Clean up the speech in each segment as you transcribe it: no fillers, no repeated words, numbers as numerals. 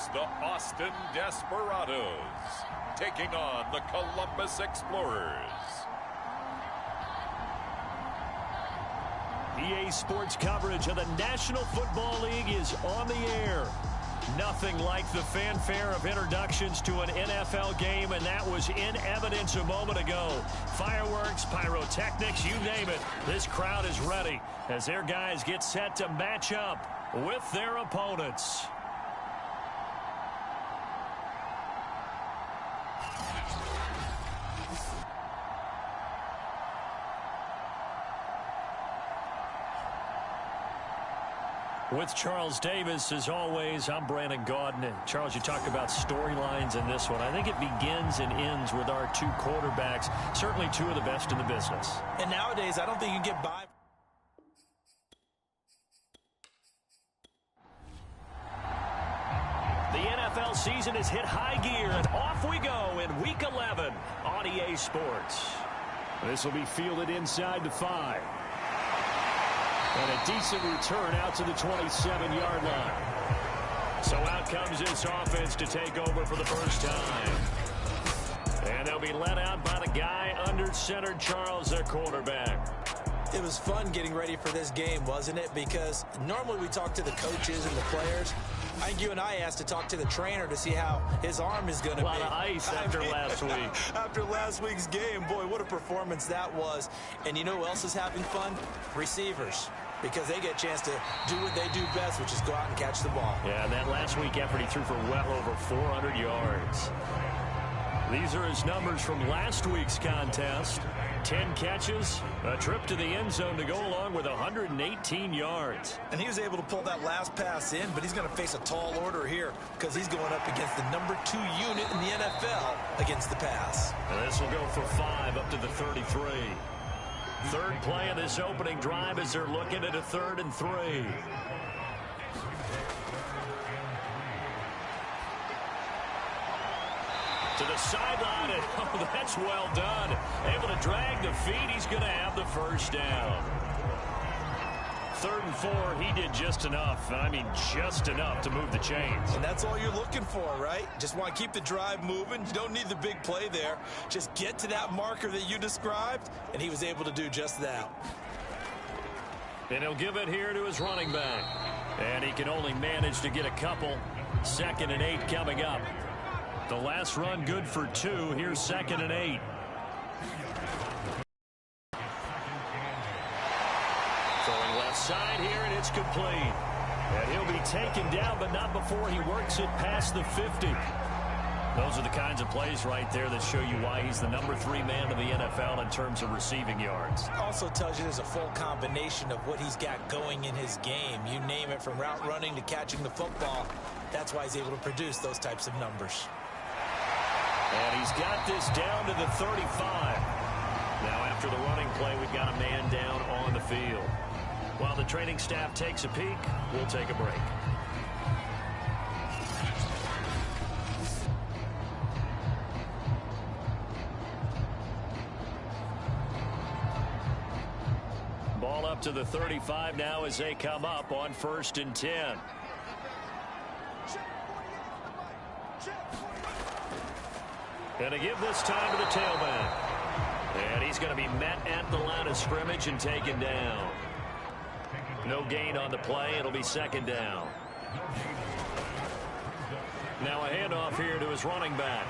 It's the Austin Desperados taking on the Columbus Explorers. EA Sports coverage of the National Football League is on the air. Nothing like the fanfare of introductions to an NFL game, and that was in evidence a moment ago. Fireworks, pyrotechnics, you name it. This crowd is ready as their guys get set to match up with their opponents. With Charles Davis, as always, I'm Brandon Gaudin. Charles, you talked about storylines in this one. I think it begins and ends with our two quarterbacks, certainly two of the best in the business. And nowadays, I don't think you can get by. The NFL season has hit high gear, and off we go in Week 11 on EA Sports. This will be fielded inside the 5. And a decent return out to the 27-yard line. So out comes this offense to take over for the first time. And they'll be let out by the guy under center, Charles, their quarterback. It was fun getting ready for this game, wasn't it? Because normally we talk to the coaches and the players. I think you and I asked to talk to the trainer to see how his arm is going to be. A lot of ice after last week. After last week's game, boy, what a performance that was. And you know who else is having fun? Receivers. Because they get a chance to do what they do best, which is go out and catch the ball. Yeah, that last week effort, he threw for well over 400 yards. These are his numbers from last week's contest. 10 catches, a trip to the end zone to go along with 118 yards. And he was able to pull that last pass in, but he's going to face a tall order here because he's going up against the number 2 unit in the NFL against the pass. And this will go for 5 up to the 33. Third play of this opening drive as they're looking at a 3rd and 3. To the sideline, and oh, that's well done. Able to drag the feet. He's going to have the first down. 3rd and 4, he did just enough, and I mean just enough to move the chains. And that's all you're looking for, right? Just want to keep the drive moving. You don't need the big play there. Just get to that marker that you described, and he was able to do just that. And he'll give it here to his running back. And he can only manage to get a couple. 2nd and 8 coming up. The last run good for 2. Here's 2nd and 8. Throwing left side here, and it's complete. And he'll be taken down, but not before he works it past the 50. Those are the kinds of plays right there that show you why he's the number 3 man in the NFL in terms of receiving yards. Also tells you there's a full combination of what he's got going in his game. You name it, from route running to catching the football. That's why he's able to produce those types of numbers. And he's got this down to the 35. Now after the running play, we've got a man down on the field. While the training staff takes a peek, we'll take a break. Ball up to the 35 now as they come up on 1st and 10. And to give this time to the tailback. And he's going to be met at the line of scrimmage and taken down. No gain on the play. It'll be 2nd down. Now a handoff here to his running back.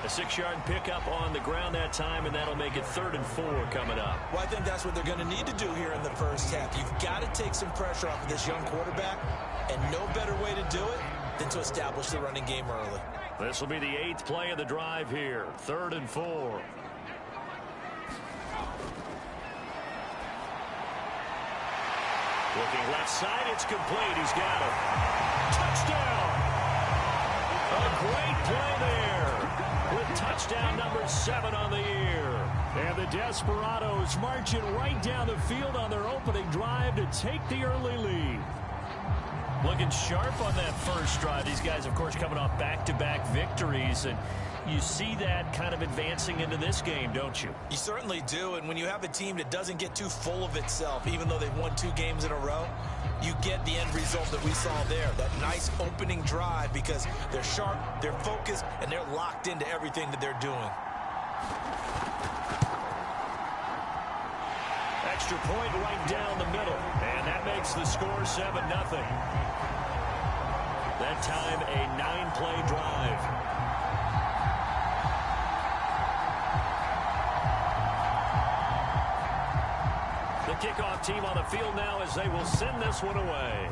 A 6-yard pickup on the ground that time, and that'll make it 3rd and 4 coming up. Well, I think that's what they're going to need to do here in the first half. You've got to take some pressure off of this young quarterback, and no better way to do it than to establish the running game early. This will be the 8th play of the drive here. 3rd and 4. Looking left side, it's complete. He's got it. Touchdown! A great play there with touchdown number 7 on the year. And the Desperados marching right down the field on their opening drive to take the early lead. Looking sharp on that first drive. These guys, of course, coming off back-to-back victories, and you see that kind of advancing into this game, don't you? You certainly do, and when you have a team that doesn't get too full of itself, even though they've won 2 games in a row, you get the end result that we saw there, that nice opening drive, because they're sharp, they're focused, and they're locked into everything that they're doing. Extra point right down the middle, and that makes the score 7-0. That time, a 9-play drive. The kickoff team on the field now as they will send this one away.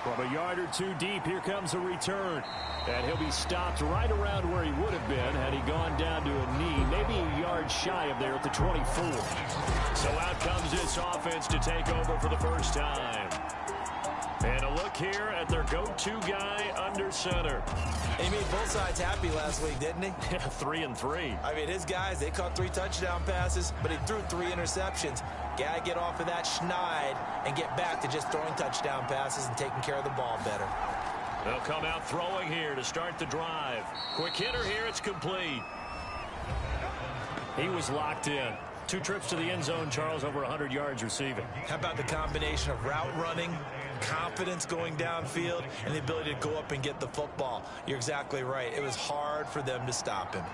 From a yard or two deep, here comes a return. And he'll be stopped right around where he would have been had he gone down to a knee, maybe a yard shy of there at the 24. So out comes this offense to take over for the first time. And a look here at their go-to guy under center. He made both sides happy last week, didn't he? 3-3. I mean, his guys, they caught 3 touchdown passes, but he threw 3 interceptions. Got to get off of that schneid and get back to just throwing touchdown passes and taking care of the ball better. They'll come out throwing here to start the drive. Quick hitter here, it's complete. He was locked in. 2 trips to the end zone, Charles, over 100 yards receiving. How about the combination of route running, confidence going downfield, and the ability to go up and get the football? You're exactly right. It was hard for them to stop him.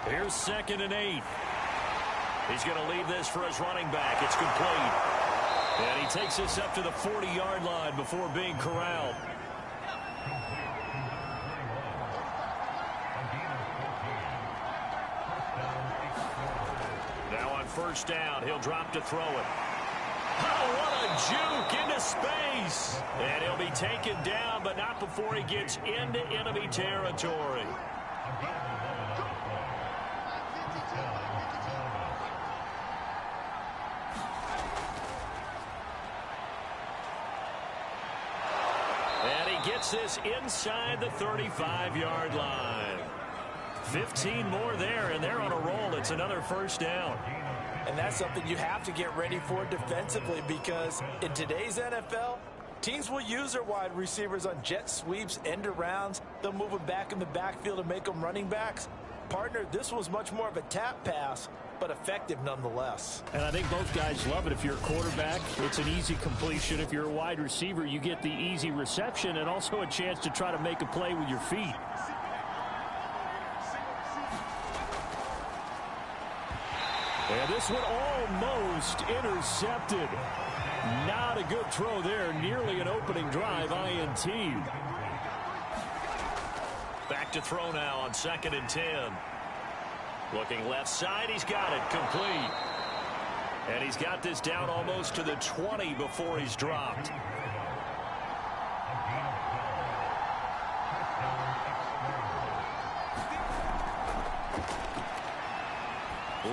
Here's 2nd and 8. He's going to leave this for his running back. It's complete. And he takes this up to the 40-yard line before being corralled. Now on first down, he'll drop to throw it. Oh, what a juke into space. And he'll be taken down, but not before he gets into enemy territory. Gets this inside the 35-yard line. 15 more there, and they're on a roll. It's another first down. And that's something you have to get ready for defensively, because in today's NFL, teams will use their wide receivers on jet sweeps, end arounds. They'll move them back in the backfield and make them running backs. Partner, this was much more of a tap pass, but effective nonetheless. And I think both guys love it. If you're a quarterback, it's an easy completion. If you're a wide receiver, you get the easy reception and also a chance to try to make a play with your feet. And this one almost intercepted. Not a good throw there. Nearly an opening drive, INT. Back to throw now on 2nd and 10. Looking left side, he's got it, complete. And he's got this down almost to the 20 before he's dropped.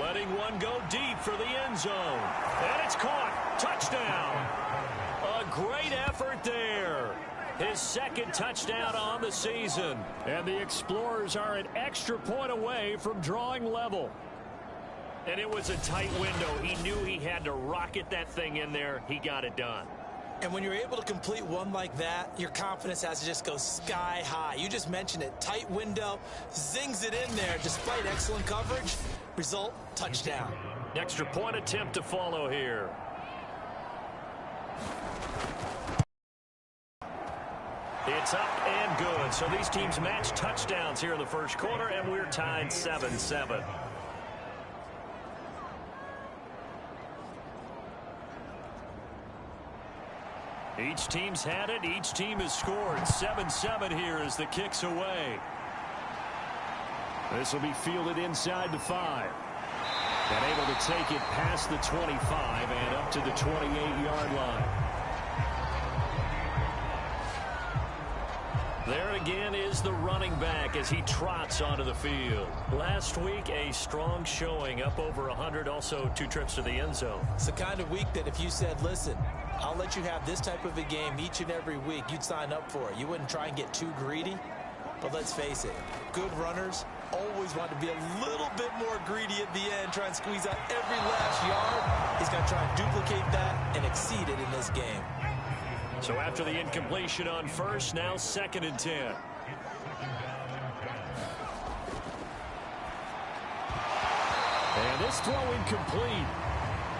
Letting one go deep for the end zone. And it's caught. Touchdown. A great effort there. His 2nd touchdown on the season. And the Explorers are an extra point away from drawing level. And it was a tight window. He knew he had to rocket that thing in there. He got it done. And when you're able to complete one like that, your confidence has to just go sky high. You just mentioned it. Tight window, zings it in there despite excellent coverage. Result, touchdown. Extra point attempt to follow here. It's up and good. So these teams match touchdowns here in the first quarter, and we're tied 7-7. Each team's had it. Each team has scored. 7-7 here as the kick's away. This will be fielded inside the 5. And able to take it past the 25 and up to the 28-yard line. There again is the running back as he trots onto the field. Last week, a strong showing, up over 100, also 2 trips to the end zone. It's the kind of week that if you said, listen, I'll let you have this type of a game each and every week, you'd sign up for it. You wouldn't try and get too greedy. But let's face it, good runners always want to be a little bit more greedy at the end, try and squeeze out every last yard. He's going to try and duplicate that and exceed it in this game. So after the incompletion on first, now 2nd and 10. And this throw incomplete.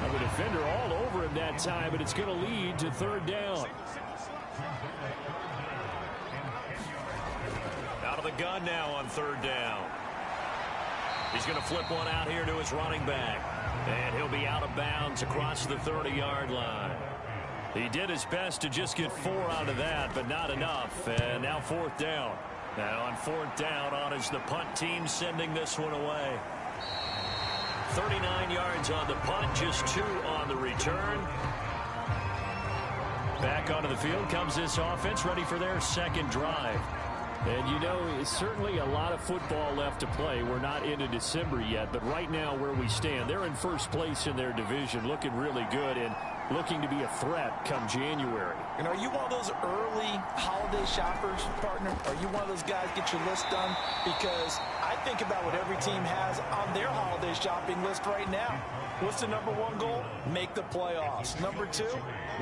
Now the defender all over him that time, but it's going to lead to third down. Out of the gun now on third down. He's going to flip one out here to his running back. And he'll be out of bounds across the 30-yard line. He did his best to just get 4 out of that, but not enough. And now fourth down. Now on fourth down, on is the punt team sending this one away. 39 yards on the punt, just 2 on the return. Back onto the field comes this offense, ready for their second drive. And you know, it's certainly a lot of football left to play. We're not into December yet, but right now where we stand, they're in first place in their division, looking really good and looking to be a threat come January. And are you one of those early holiday shoppers, partner? Are you one of those guys get your list done? Because I think about what every team has on their holiday shopping list right now. What's the number 1 goal? Make the playoffs. Number 2,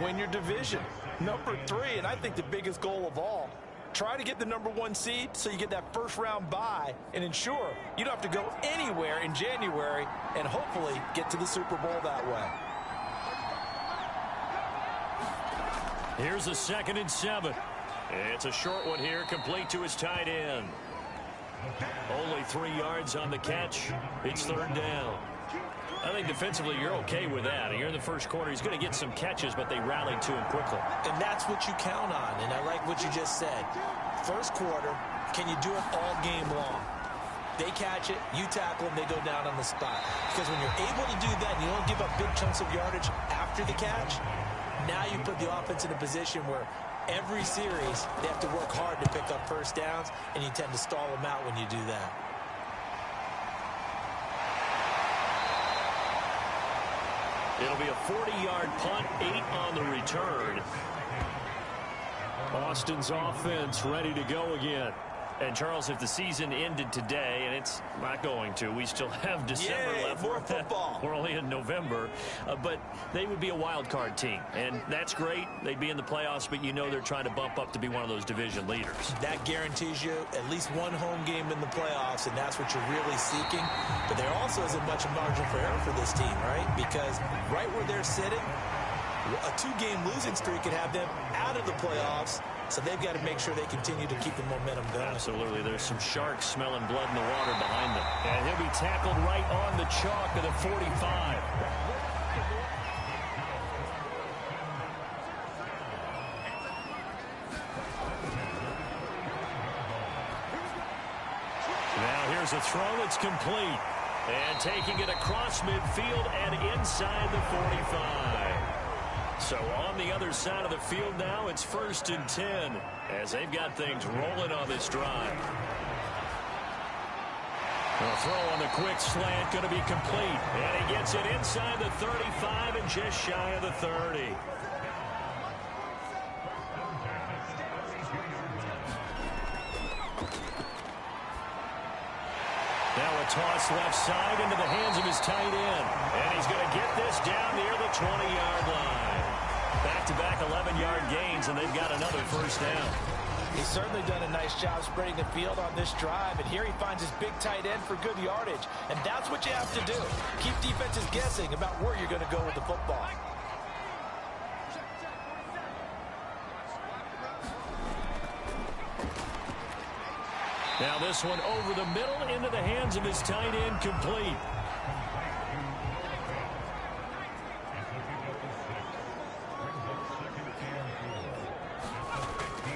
win your division. Number 3, and I think the biggest goal of all, try to get the number 1 seed so you get that first round bye and ensure you don't have to go anywhere in January and hopefully get to the Super Bowl that way. Here's a 2nd and 7. It's a short one here, complete to his tight end. Only 3 yards on the catch. It's third down. I think defensively you're okay with that. You're in the first quarter. He's going to get some catches, but they rallied to him quickly. And that's what you count on, and I like what you just said. First quarter, can you do it all game long? They catch it, you tackle them, they go down on the spot. Because when you're able to do that and you don't give up big chunks of yardage after the catch, now you put the offense in a position where every series they have to work hard to pick up first downs, and you tend to stall them out when you do that. It'll be a 40-yard punt, 8 on the return. Austin's offense ready to go again. And, Charles, if the season ended today, and it's not going to, we still have December left. More football. We're only in November. But they would be a wild card team. And that's great. They'd be in the playoffs, but you know they're trying to bump up to be one of those division leaders. That guarantees you at least 1 home game in the playoffs, and that's what you're really seeking. But there also isn't much margin for error for this team, right? Because right where they're sitting, a 2-game losing streak could have them out of the playoffs. So they've got to make sure they continue to keep the momentum going. Absolutely. There's some sharks smelling blood in the water behind them. And he'll be tackled right on the chalk of the 45. Now here's a throw that's complete. And taking it across midfield and inside the 45. So on the other side of the field now, it's 1st and 10 as they've got things rolling on this drive. The throw on the quick slant going to be complete. And he gets it inside the 35 and just shy of the 30. Now a toss left side into the hands of his tight end. And he's going to get this down near the 20-yard line. Back-to-back 11-yard gains, and they've got another first down. He's certainly done a nice job spreading the field on this drive, and here he finds his big tight end for good yardage. And that's what you have to do. Keep defenses guessing about where you're going to go with the football. Now this one over the middle into the hands of his tight end, complete.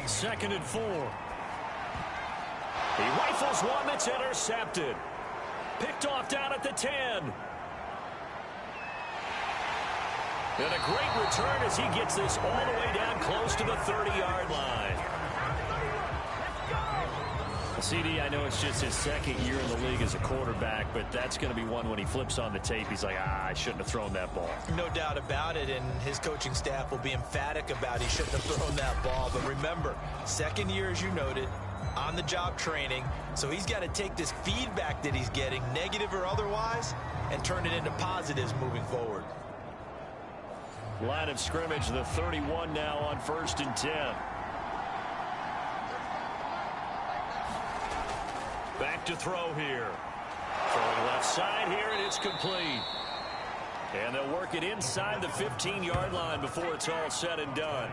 Second and 4. He rifles one that's intercepted. Picked off down at the 10. And a great return as he gets this all the way down close to the 30-yard line. CD, I know it's just his 2nd year in the league as a quarterback, but that's going to be one when he flips on the tape. He's like, I shouldn't have thrown that ball. No doubt about it, and his coaching staff will be emphatic about he shouldn't have thrown that ball. But remember, 2nd year, as you noted, on-the-job training, so he's got to take this feedback that he's getting, negative or otherwise, and turn it into positives moving forward. Line of scrimmage, the 31 now on 1st and 10. Back to throw here. Throwing left side here, and it's complete. And they'll work it inside the 15-yard line before it's all said and done.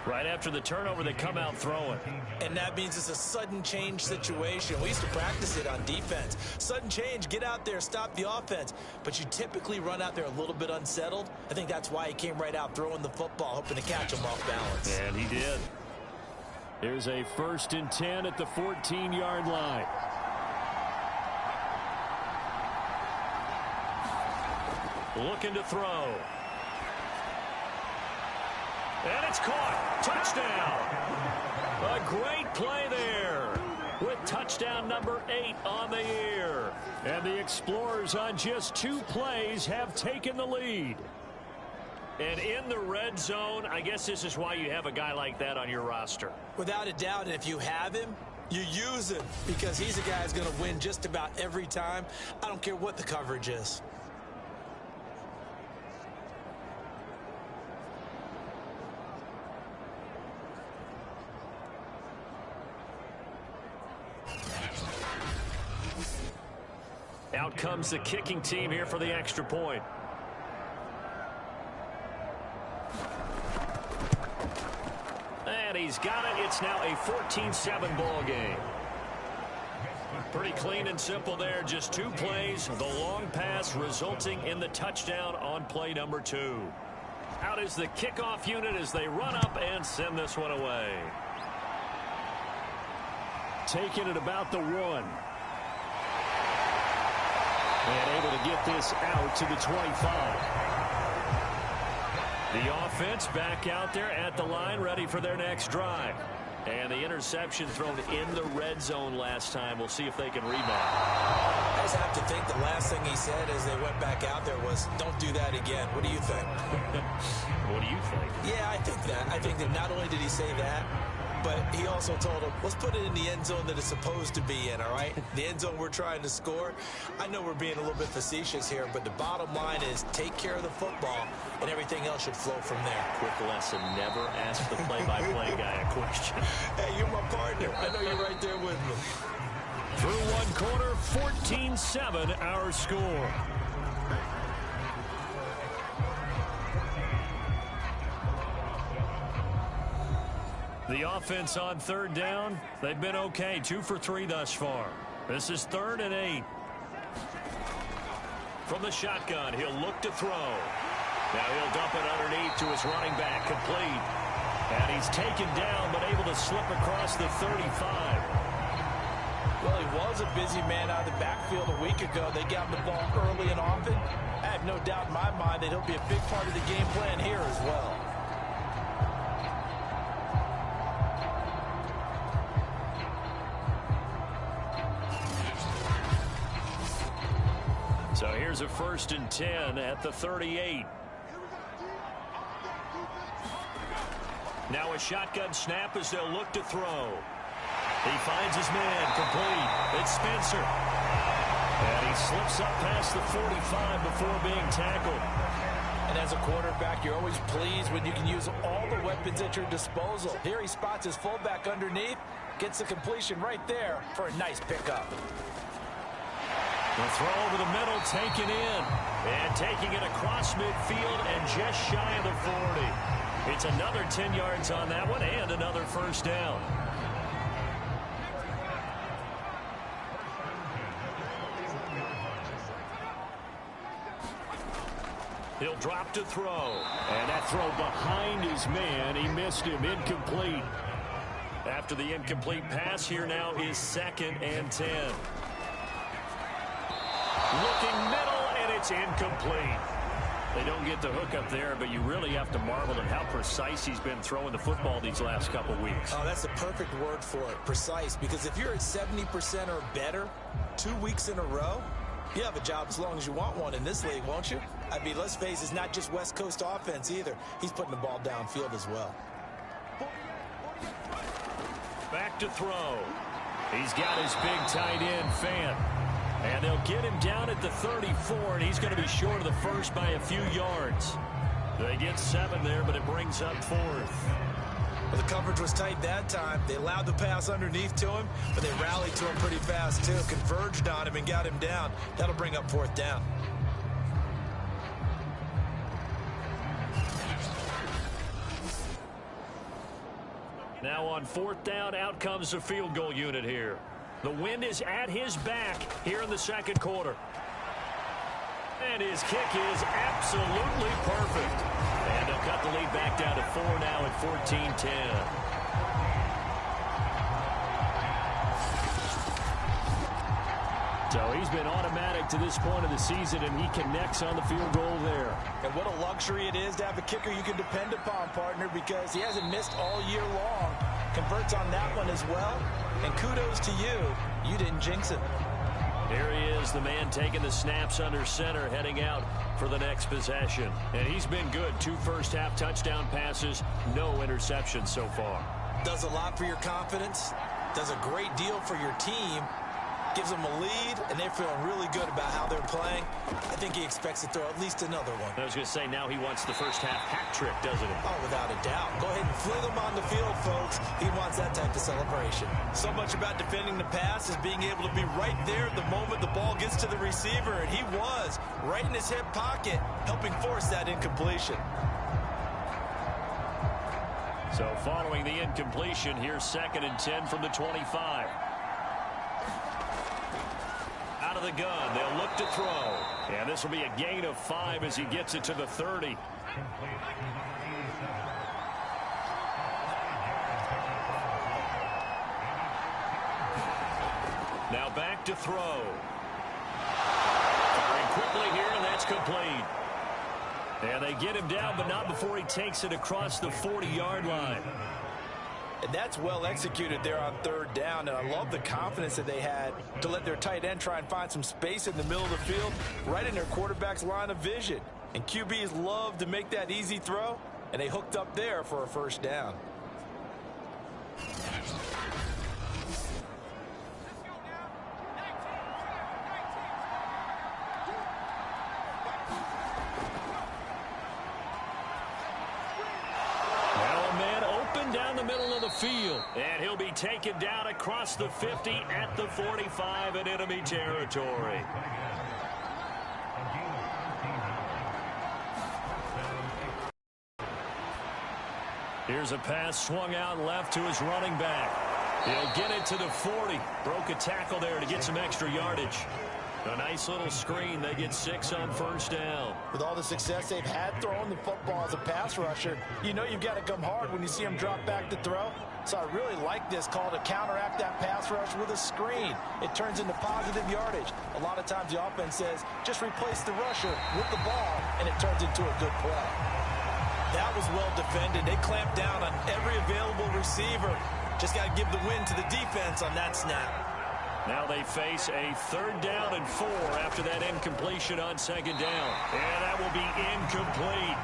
Right after the turnover, they come out throwing. And that means it's a sudden change situation. We used to practice it on defense. Sudden change, get out there, stop the offense. But you typically run out there a little bit unsettled. I think that's why he came right out throwing the football, hoping to catch him off balance. And he did. Here's a 1st and 10 at the 14-yard line. Looking to throw. And it's caught. Touchdown. A great play there with touchdown number 8 on the year. And the Explorers on just 2 plays have taken the lead. And in the red zone, I guess this is why you have a guy like that on your roster. Without a doubt, and if you have him, you use him because he's a guy who's going to win just about every time. I don't care what the coverage is. Out comes the kicking team here for the extra point. And he's got it. It's now a 14-7 ball game. Pretty clean and simple there. Just 2 plays. The long pass resulting in the touchdown on play number 2. Out is the kickoff unit as they run up and send this one away. Taking it about the 1. And able to get this out to the 25. The offense back out there at the line, ready for their next drive. And the interception thrown in the red zone last time. We'll see if they can rebound. I just have to think the last thing he said as they went back out there was, don't do that again. What do you think? What do you think? Yeah, I think that. I think that not only did he say that, but he also told him, let's put it in the end zone that it's supposed to be in, all right? The end zone we're trying to score. I know we're being a little bit facetious here, but the bottom line is take care of the football, and everything else should flow from there. Quick lesson, never ask the play-by-play guy a question. Hey, you're my partner. I know you're right there with me. Through one quarter, 14-7 our score. The offense on 3rd down, they've been okay. 2 for 3 thus far. This is 3rd and 8. From the shotgun, he'll look to throw. Now he'll dump it underneath to his running back, complete. And he's taken down, but able to slip across the 35. Well, he was a busy man out of the backfield a week ago. They got him the ball early and often. I have no doubt in my mind that he'll be a big part of the game plan here as well. So here's a 1st and 10 at the 38. Now a shotgun snap as they'll look to throw. He finds his man, complete. It's Spencer. And he slips up past the 45 before being tackled. And as a quarterback, you're always pleased when you can use all the weapons at your disposal. Here he spots his fullback underneath, gets the completion right there for a nice pickup. The throw over the middle, taken in. And taking it across midfield and just shy of the 40. It's another 10 yards on that one and another 1st down. He'll drop to throw. And that throw behind his man. He missed him. Incomplete. After the incomplete pass, here now is 2nd and 10. Looking middle, and it's incomplete. They don't get the hook up there, but you really have to marvel at how precise he's been throwing the football these last couple weeks. Oh, that's the perfect word for it, precise, because if you're at 70% or better 2 weeks in a row, you have a job as long as you want one in this league, won't you? I mean, let's face it, it's not just West Coast offense either. He's putting the ball downfield as well. Back to throw. He's got his big tight end, Fant. And they'll get him down at the 34, and he's going to be short of the 1st by a few yards. They get 7 there, but it brings up 4th. Well, the coverage was tight that time. They allowed the pass underneath to him, but they rallied to him pretty fast, too. Converged on him and got him down. That'll bring up 4th down. Now on 4th down, out comes the field goal unit here. The wind is at his back here in the 2nd quarter. And his kick is absolutely perfect. And they'll cut the lead back down to 4 now at 14-10. So he's been automatic to this point of the season, and he connects on the field goal there. And what a luxury it is to have a kicker you can depend upon, partner, because he hasn't missed all year long. Converts on that one as well. And kudos to you. You didn't jinx him. Here he is, the man taking the snaps under center, heading out for the next possession. And he's been good. 2 first-half touchdown passes, no interceptions so far. Does a lot for your confidence. Does a great deal for your team. Gives them a lead, and they're feeling really good about how they're playing. I think he expects to throw at least another one. I was going to say, now he wants the first-half hat trick, doesn't he? Oh, without a doubt. Go ahead and fling him on the field, folks. He wants that type of celebration. So much about defending the pass is being able to be right there at the moment the ball gets to the receiver, and he was right in his hip pocket, helping force that incompletion. So following the incompletion, here's 2nd and 10 from the 25. Out of the gun, they'll look to throw. And this will be a gain of 5 as he gets it to the 30. Now back to throw. Firing quickly here, and that's complete. And they get him down, but not before he takes it across the 40-yard line. And that's well executed there on 3rd down, and I love the confidence that they had to let their tight end try and find some space in the middle of the field, right in their quarterback's line of vision. And QBs love to make that easy throw, and they hooked up there for a 1st down. Field, and he'll be taken down across the 50 at the 45 in enemy territory. Here's a pass swung out left to his running back. He'll get it to the 40. Broke a tackle there to get some extra yardage. A nice little screen. They get 6 on 1st down. With all the success they've had throwing the football as a pass rusher, you know you've got to come hard when you see them drop back to throw. So I really like this call to counteract that pass rush with a screen. It turns into positive yardage. A lot of times the offense says, just replace the rusher with the ball, and it turns into a good play. That was well defended. They clamped down on every available receiver. Just got to give the win to the defense on that snap. Now they face a 3rd down and 4 after that incompletion on 2nd down. And that will be incomplete.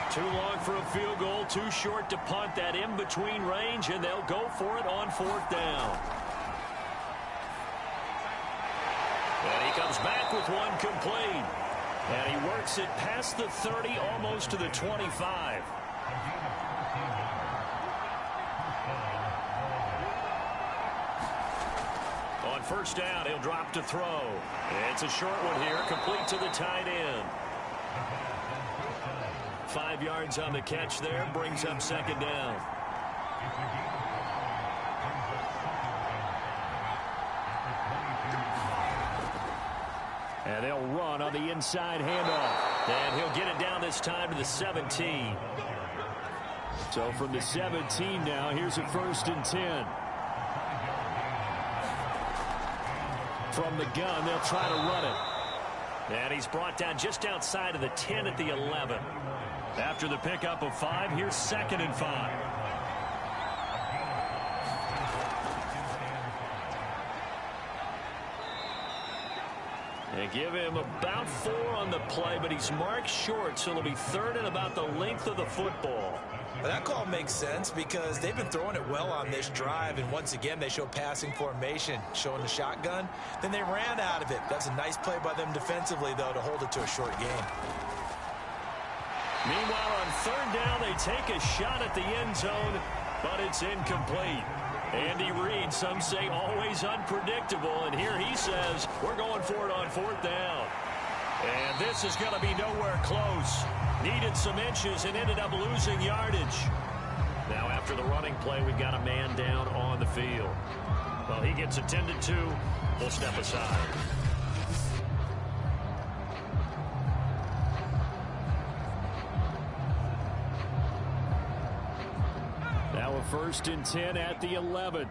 Too long for a field goal, too short to punt. That in-between range, and they'll go for it on 4th down. And he comes back with one complete. And he works it past the 30, almost to the 25. On 1st down, he'll drop to throw. It's a short one here, complete to the tight end. 5 yards on the catch there, brings up 2nd down. And they'll run on the inside handoff. And he'll get it down this time to the 17. So from the 17 now, here's a 1st and 10. From the gun, they'll try to run it. And he's brought down just outside of the 10 at the 11. After the pickup of 5, here's 2nd and 5. They give him about 4 on the play, but he's marked short, so it'll be 3rd and about the length of the football. Well, that call makes sense because they've been throwing it well on this drive, and once again they show passing formation, showing the shotgun. Then they ran out of it. That's a nice play by them defensively, though, to hold it to a short game. Meanwhile, on third down, they take a shot at the end zone, but it's incomplete. Andy Reid, some say always unpredictable, and here he says we're going for it on fourth down. And this is going to be nowhere close. Needed some inches and ended up losing yardage. Now after the running play, we've got a man down on the field. Well, he gets attended to. We'll step aside. Now a 1st and 10 at the 11.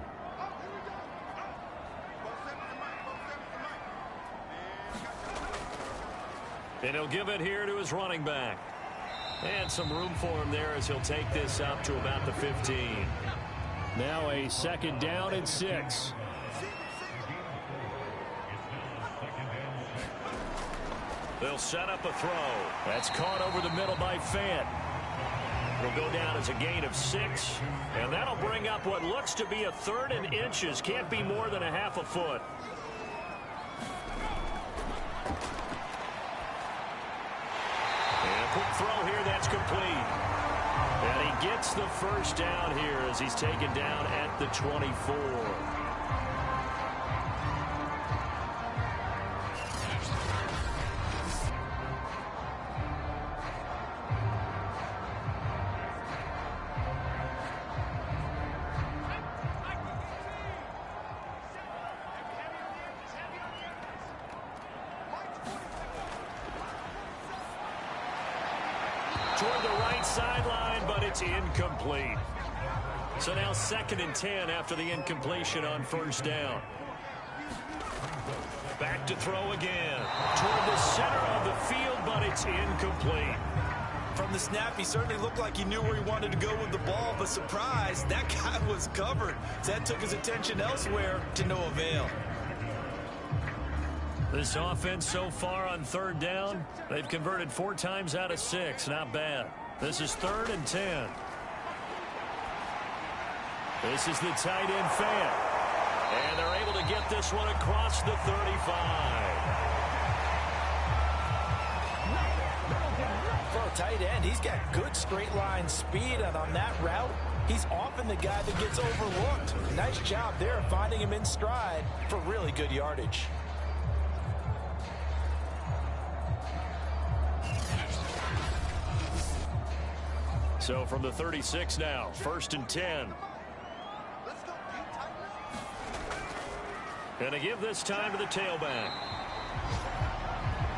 And he'll give it here to his running back. And some room for him there as he'll take this up to about the 15. Now a 2nd down and 6. They'll set up a throw. That's caught over the middle by Fant. It'll go down as a gain of 6. And that'll bring up what looks to be a 3rd and inches. Can't be more than a half a foot. Quick throw here, that's complete. And he gets the 1st down here as he's taken down at the 24. Toward the right sideline, but it's incomplete. So now 2nd and 10 after the incompletion on 1st down. Back to throw again. Toward the center of the field, but it's incomplete. From the snap, he certainly looked like he knew where he wanted to go with the ball, but surprise, that guy was covered. So that took his attention elsewhere to no avail. This offense so far on 3rd down, they've converted 4 times out of 6. Not bad. This is 3rd and 10. This is the tight end Fant. And they're able to get this one across the 35. For a tight end, he's got good straight line speed, and on that route, he's often the guy that gets overlooked. Nice job there finding him in stride for really good yardage. So from the 36 now, 1st and 10. And to give this time to the tailback.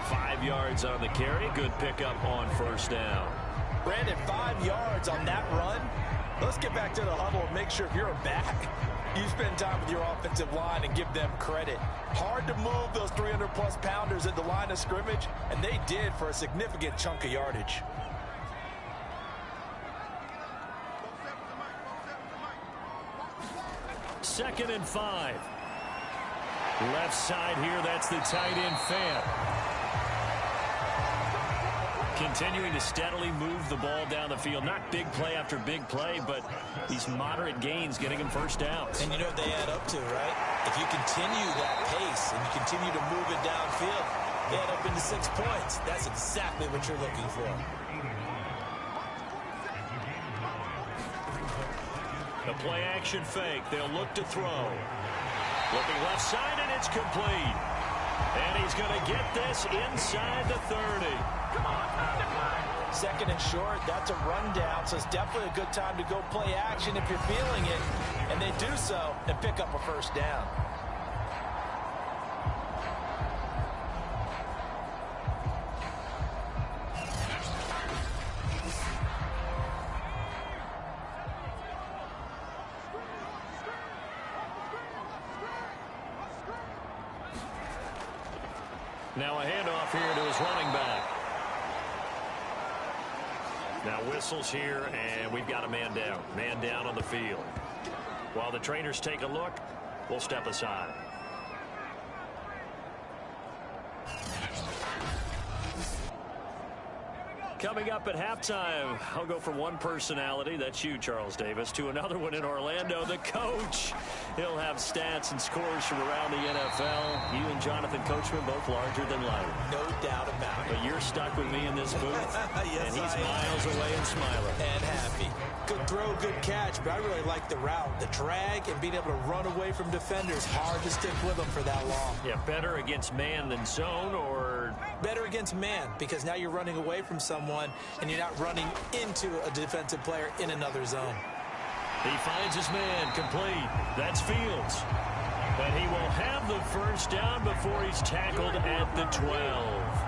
5 yards on the carry. Good pickup on 1st down. Brandon, 5 yards on that run. Let's get back to the huddle and make sure if you're a back, you spend time with your offensive line and give them credit. Hard to move those 300-plus pounders at the line of scrimmage, and they did for a significant chunk of yardage. 2nd and 5. Left side here, that's the tight end Fant. Continuing to steadily move the ball down the field. Not big play after big play, but these moderate gains getting him 1st downs. And you know what they add up to, right? If you continue that pace and you continue to move it downfield, they add up into 6 points. That's exactly what you're looking for. The play action fake. They'll look to throw. Looking left side, and it's complete. And he's going to get this inside the 30. Come on, 2nd and short, that's a rundown, so it's definitely a good time to go play action if you're feeling it. And they do so and pick up a 1st down. Now a handoff here to his running back. Now whistles here, and we've got a man down. Man down on the field. While the trainers take a look, we'll step aside. Coming up at halftime, I'll go from one personality, that's you, Charles Davis, to another one in Orlando, the coach. He'll have stats and scores from around the NFL. You and Jonathan Coachman both larger than life. No doubt about it. But you're stuck with me in this booth, yes, and he's miles away and smiling. And happy. Good throw, good catch, but I really like the route, the drag, and being able to run away from defenders. Hard to stick with them for that long. Yeah, better against man than zone, or... Better against man, because now you're running away from someone, and you're not running into a defensive player in another zone. He finds his man, complete. That's Fields. But he will have the first down before he's tackled at the 12.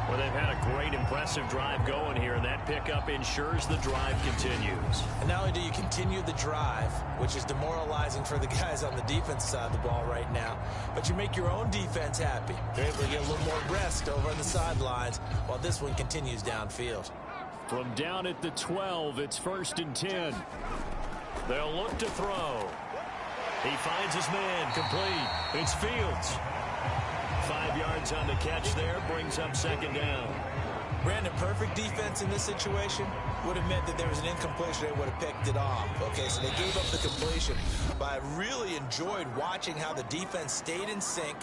Well, they've had a great, impressive drive going here, and that pickup ensures the drive continues. And not only do you continue the drive, which is demoralizing for the guys on the defense side of the ball right now, but you make your own defense happy. They're able to get a little more rest over on the sidelines while this one continues downfield. From down at the 12, it's 1st and 10. They'll look to throw. He finds his man, complete. It's Fields. 5 yards on the catch there, brings up 2nd down. Brandon, perfect defense in this situation would have meant that there was an incompletion. They would have picked it off. Okay, so they gave up the completion. But I really enjoyed watching how the defense stayed in sync,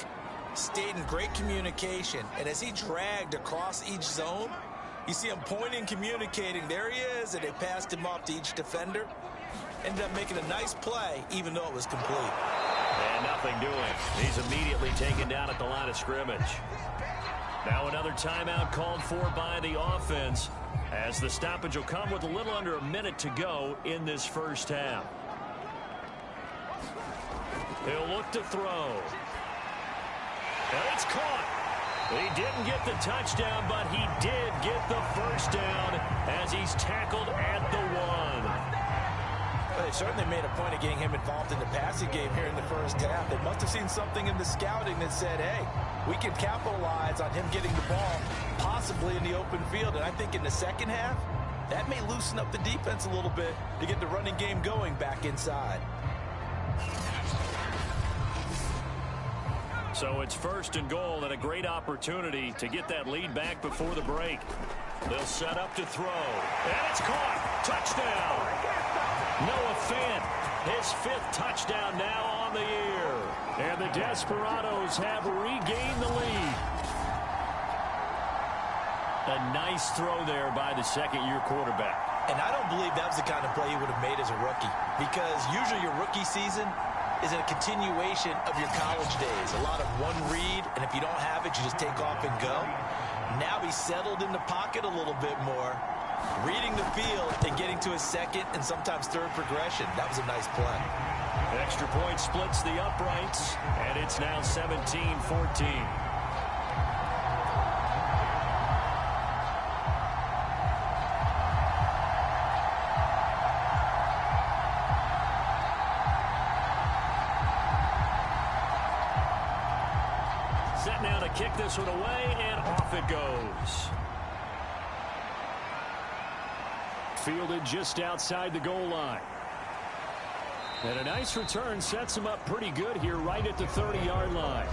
stayed in great communication. And as he dragged across each zone, you see him pointing, communicating. There he is, and they passed him off to each defender. Ended up making a nice play, even though it was complete. And nothing doing. He's immediately taken down at the line of scrimmage. Now another timeout called for by the offense, as the stoppage will come with a little under a minute to go in this first half. He'll look to throw. And it's caught. He didn't get the touchdown, but he did get the first down as he's tackled at the 1. They certainly made a point of getting him involved in the passing game here in the first half. They must have seen something in the scouting that said, hey, we can capitalize on him getting the ball possibly in the open field. And I think in the second half, that may loosen up the defense a little bit to get the running game going back inside. So it's 1st and goal, and a great opportunity to get that lead back before the break. They'll set up to throw. And it's caught. Touchdown. Noah Fant, his 5th touchdown now on the year. And the Desperados have regained the lead. A nice throw there by the second-year quarterback. And I don't believe that was the kind of play he would have made as a rookie, because usually your rookie season is a continuation of your college days. A lot of one read, and if you don't have it, you just take off and go. Now he's settled in the pocket a little bit more, reading the field and getting to his second and sometimes third progression. That was a nice play. Extra point splits the uprights, and it's now 17-14. Set now to kick this one away, and off it goes. Fielded just outside the goal line. And a nice return sets him up pretty good here right at the 30-yard line.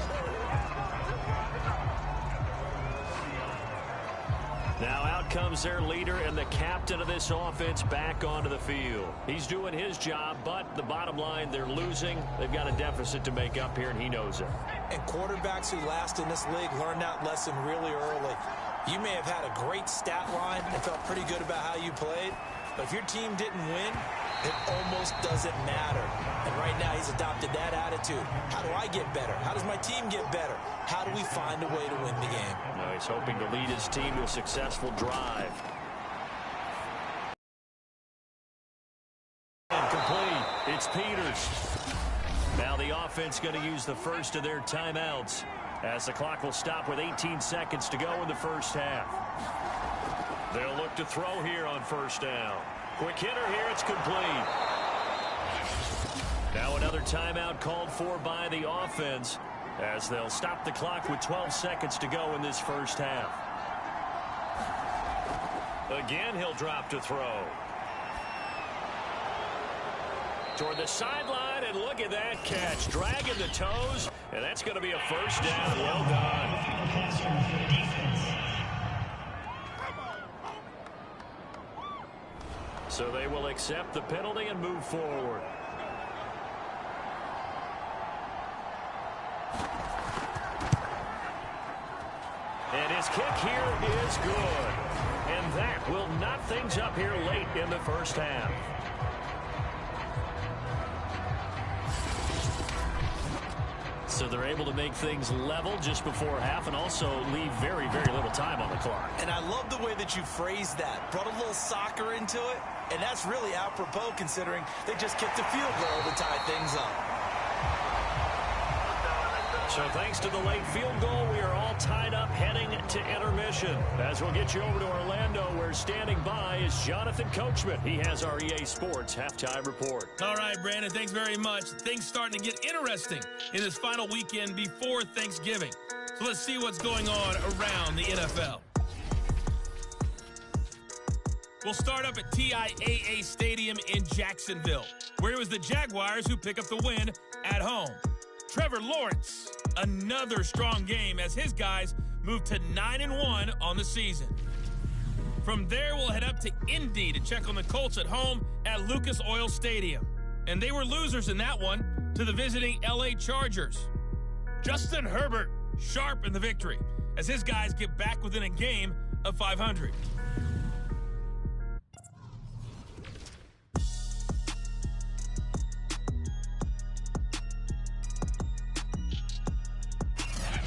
Now out comes their leader and the captain of this offense back onto the field. He's doing his job, but the bottom line, they're losing. They've got a deficit to make up here, and he knows it. And quarterbacks who last in this league learn that lesson really early. You may have had a great stat line and felt pretty good about how you played, but if your team didn't win, it almost doesn't matter. And right now he's adopted that attitude. How do I get better? How does my team get better? How do we find a way to win the game? Now he's hoping to lead his team to a successful drive. And complete. It's Peters. Now the offense going to use the first of their timeouts, as the clock will stop with 18 seconds to go in the first half. They'll look to throw here on 1st down. Quick hitter here, it's complete. Now another timeout called for by the offense, as they'll stop the clock with 12 seconds to go in this first half. Again, he'll drop to throw. Toward the sideline, and look at that catch. Dragging the toes, and that's going to be a first down. Well done. So they will accept the penalty and move forward. And his kick here is good. And that will knot things up here late in the first half. So they're able to make things level just before half and also leave very, very little time on the clock. And I love the way that you phrased that. Brought a little soccer into it. And that's really apropos considering they just kicked a field goal to tie things up. So thanks to the late field goal, we are all tied up heading to intermission. As we'll get you over to Orlando, where standing by is Jonathan Coachman. He has our EA Sports halftime report. All right, Brandon, thanks very much. Things starting to get interesting in this final weekend before Thanksgiving. So let's see what's going on around the NFL. We'll start up at TIAA Stadium in Jacksonville, where it was the Jaguars who pick up the win at home. Trevor Lawrence, another strong game as his guys move to 9-1 on the season. From there, we'll head up to Indy to check on the Colts at home at Lucas Oil Stadium. And they were losers in that one to the visiting LA Chargers. Justin Herbert sharp in the victory as his guys get back within a game of 500.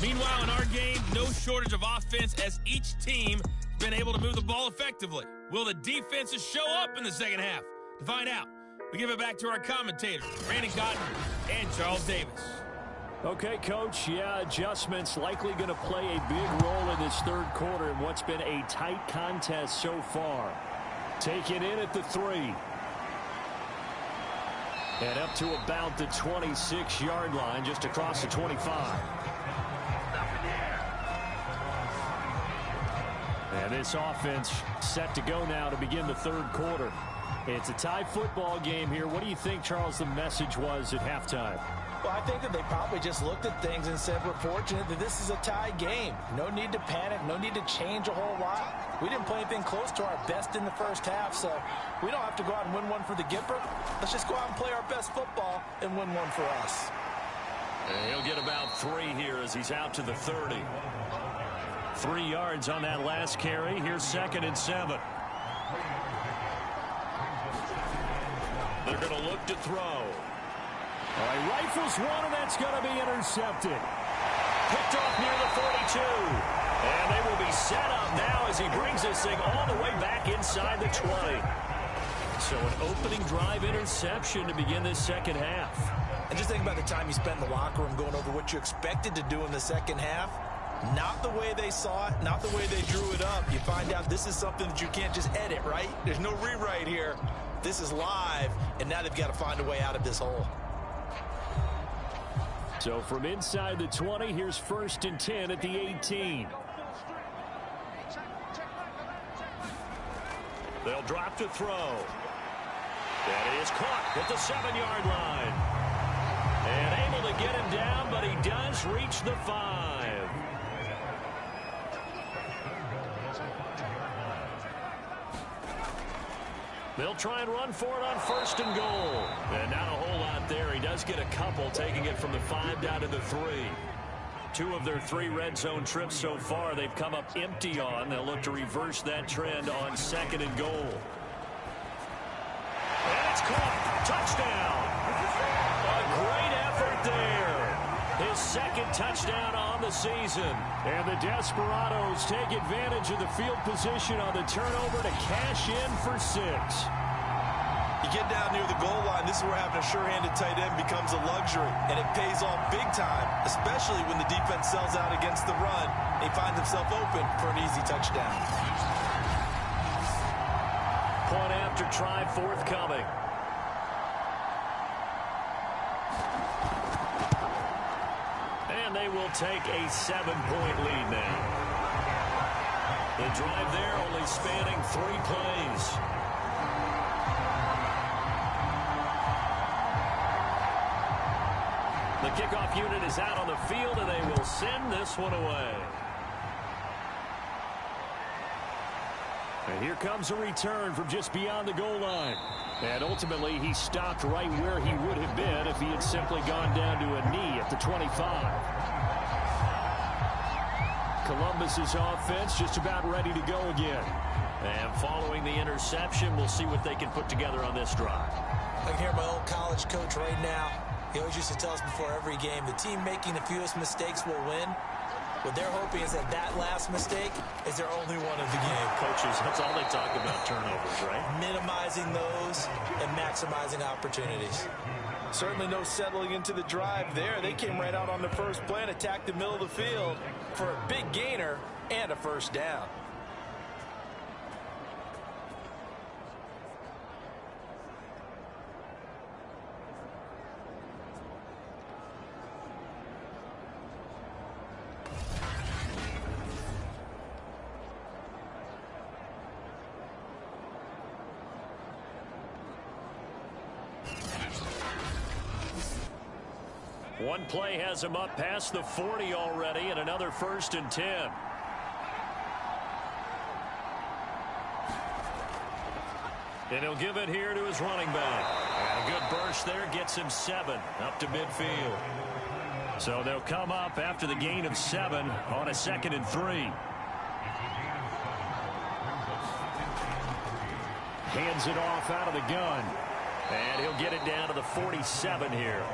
Meanwhile, in our game, no shortage of offense as each team has been able to move the ball effectively. Will the defenses show up in the second half? To find out, we give it back to our commentators, Brandon Cotton and Charles Davis. Okay, Coach, adjustments likely going to play a big role in this third quarter in what's been a tight contest so far. Take it in at the 3. And up to about the 26-yard line, just across the 25. And this offense set to go now to begin the third quarter. It's a tie football game here. What do you think, Charles, the message was at halftime? Well, I think that they probably just looked at things and said, we're fortunate that this is a tie game. No need to panic. No need to change a whole lot. We didn't play anything close to our best in the first half, so we don't have to go out and win one for the Gipper. Let's just go out and play our best football and win one for us. And he'll get about 3 here as he's out to the 30. 3 yards on that last carry. Here's 2nd and 7. They're going to look to throw. All right, rifles one, and that's going to be intercepted. Picked off near the 42. And they will be set up now as he brings this thing all the way back inside the 20. So an opening drive interception to begin this second half. And just think about the time you spent in the locker room going over what you expected to do in the second half. Not the way they saw it, not the way they drew it up. You find out this is something that you can't just edit, right? There's no rewrite here. This is live, and now they've got to find a way out of this hole. So from inside the 20, here's 1st and 10 at the 18. They'll drop to throw. That is caught at the 7-yard line. And able to get him down, but he does reach the 5. They'll try and run for it on 1st and goal. And not a whole lot there. He does get a couple, taking it from the 5 down to the 3. 2 of their 3 red zone trips so far, they've come up empty on. They'll look to reverse that trend on 2nd and goal. And it's caught. Touchdown. A great effort there. His 2nd touchdown on the season. And the Desperados take advantage of the field position on the turnover to cash in for 6. You get down near the goal line, this is where having a sure-handed tight end becomes a luxury, and it pays off big time, especially when the defense sells out against the run. He finds himself open for an easy touchdown. Point after try forthcoming. And they will take a 7-point lead now. The drive there only spanning 3 plays. The kickoff unit is out on the field, and they will send this one away. And here comes a return from just beyond the goal line. And ultimately, he stopped right where he would have been if he had simply gone down to a knee at the 25. Columbus's offense just about ready to go again. And following the interception, we'll see what they can put together on this drive. I can hear my old college coach right now. He always used to tell us before every game, the team making the fewest mistakes will win. What they're hoping is that last mistake is their only one of the game. Coaches, that's all they talk about, turnovers, right? Minimizing those and maximizing opportunities. Certainly no settling into the drive there. They came right out on the first play and attacked the middle of the field for a big gainer and a first down. One play has him up past the 40 already, and another 1st and 10. And he'll give it here to his running back. And a good burst there gets him 7 up to midfield. So they'll come up after the gain of 7 on a 2nd and 3. Hands it off out of the gun. And he'll get it down to the 47 here.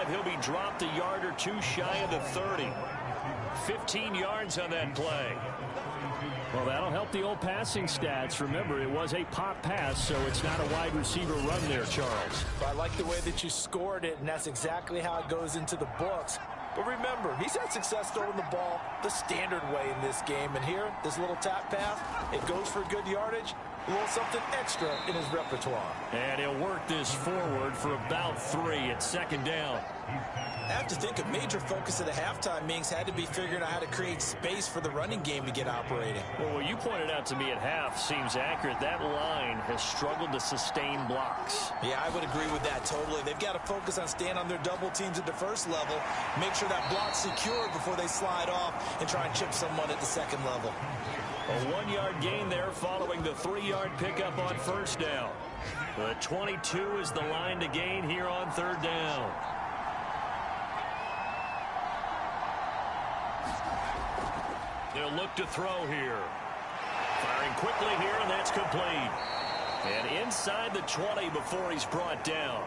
He'll be dropped a yard or two shy of the 30. 15 yards on that play. Well, that'll help the old passing stats. Remember, it was a pop pass, so it's not a wide receiver run there, Charles. I like the way that you scored it, and that's exactly how it goes into the books. But remember, he's had success throwing the ball the standard way in this game. And here, this little tap pass, it goes for good yardage. A little something extra in his repertoire. And he'll work this forward for about 3 at 2nd down. I have to think a major focus at the halftime meetings had to be figuring out how to create space for the running game to get operating. Well, what you pointed out to me at half seems accurate. That line has struggled to sustain blocks. Yeah, I would agree with that totally. They've got to focus on staying on their double teams at the first level, make sure that block's secured before they slide off and try and chip someone at the 2nd level. A 1-yard gain there following the 3-yard pickup on 1st down. The 22 is the line to gain here on 3rd down. They'll look to throw here. Firing quickly here, and that's complete. And inside the 20 before he's brought down.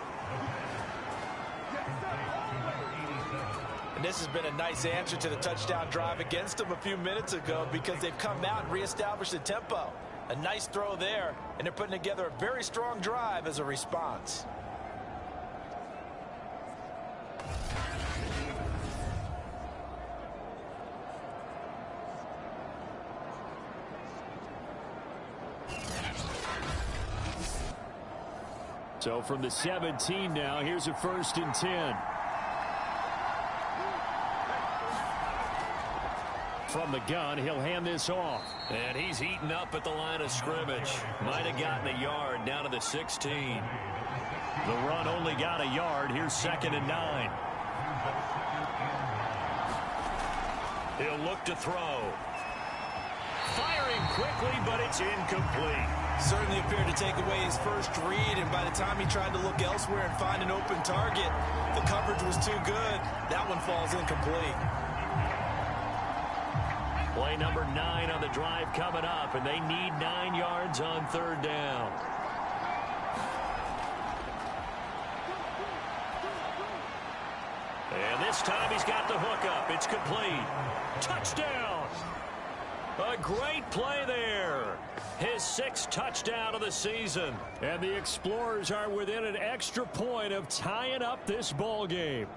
And this has been a nice answer to the touchdown drive against them a few minutes ago because they've come out and reestablished the tempo. A nice throw there, and they're putting together a very strong drive as a response. So from the 17 now, here's a 1st and 10. From the gun, he'll hand this off. And he's eaten up at the line of scrimmage. Might have gotten a yard down to the 16. The run only got a yard. Here's 2nd and 9. He'll look to throw. Firing quickly, but it's incomplete. Certainly appeared to take away his first read, and by the time he tried to look elsewhere and find an open target, the coverage was too good. That one falls incomplete. Play number 9 on the drive coming up, and they need 9 yards on 3rd down. And this time he's got the hook up. It's complete. Touchdown! A great play there. His 6th touchdown of the season. And the Explorers are within an extra point of tying up this ball game.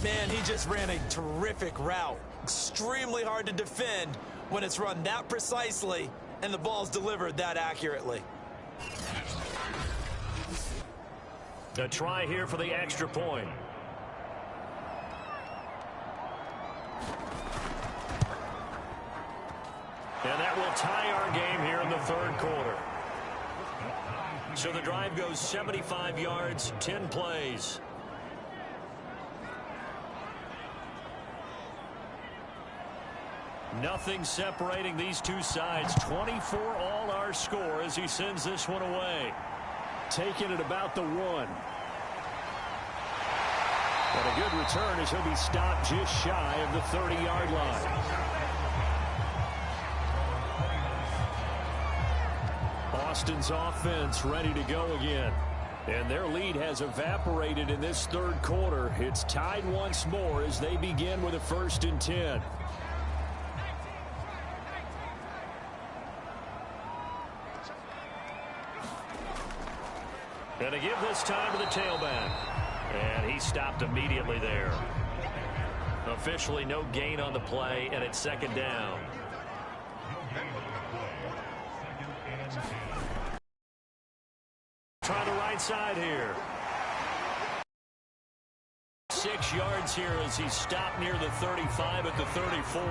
Man, he just ran a terrific route. Extremely hard to defend when it's run that precisely and the ball's delivered that accurately. A try here for the extra point. And that will tie our game here in the third quarter. So the drive goes 75 yards, 10 plays. Nothing separating these two sides. 24 all our score as he sends this one away. Taking it about the 1. And a good return as he'll be stopped just shy of the 30-yard line. Austin's offense ready to go again. And their lead has evaporated in this third quarter. It's tied once more as they begin with a 1st and 10. And to give this time to the tailback. And he stopped immediately there. Officially no gain on the play, and it's 2nd down. Try the right side here. 6 yards here as he stopped near the 35 at the 34.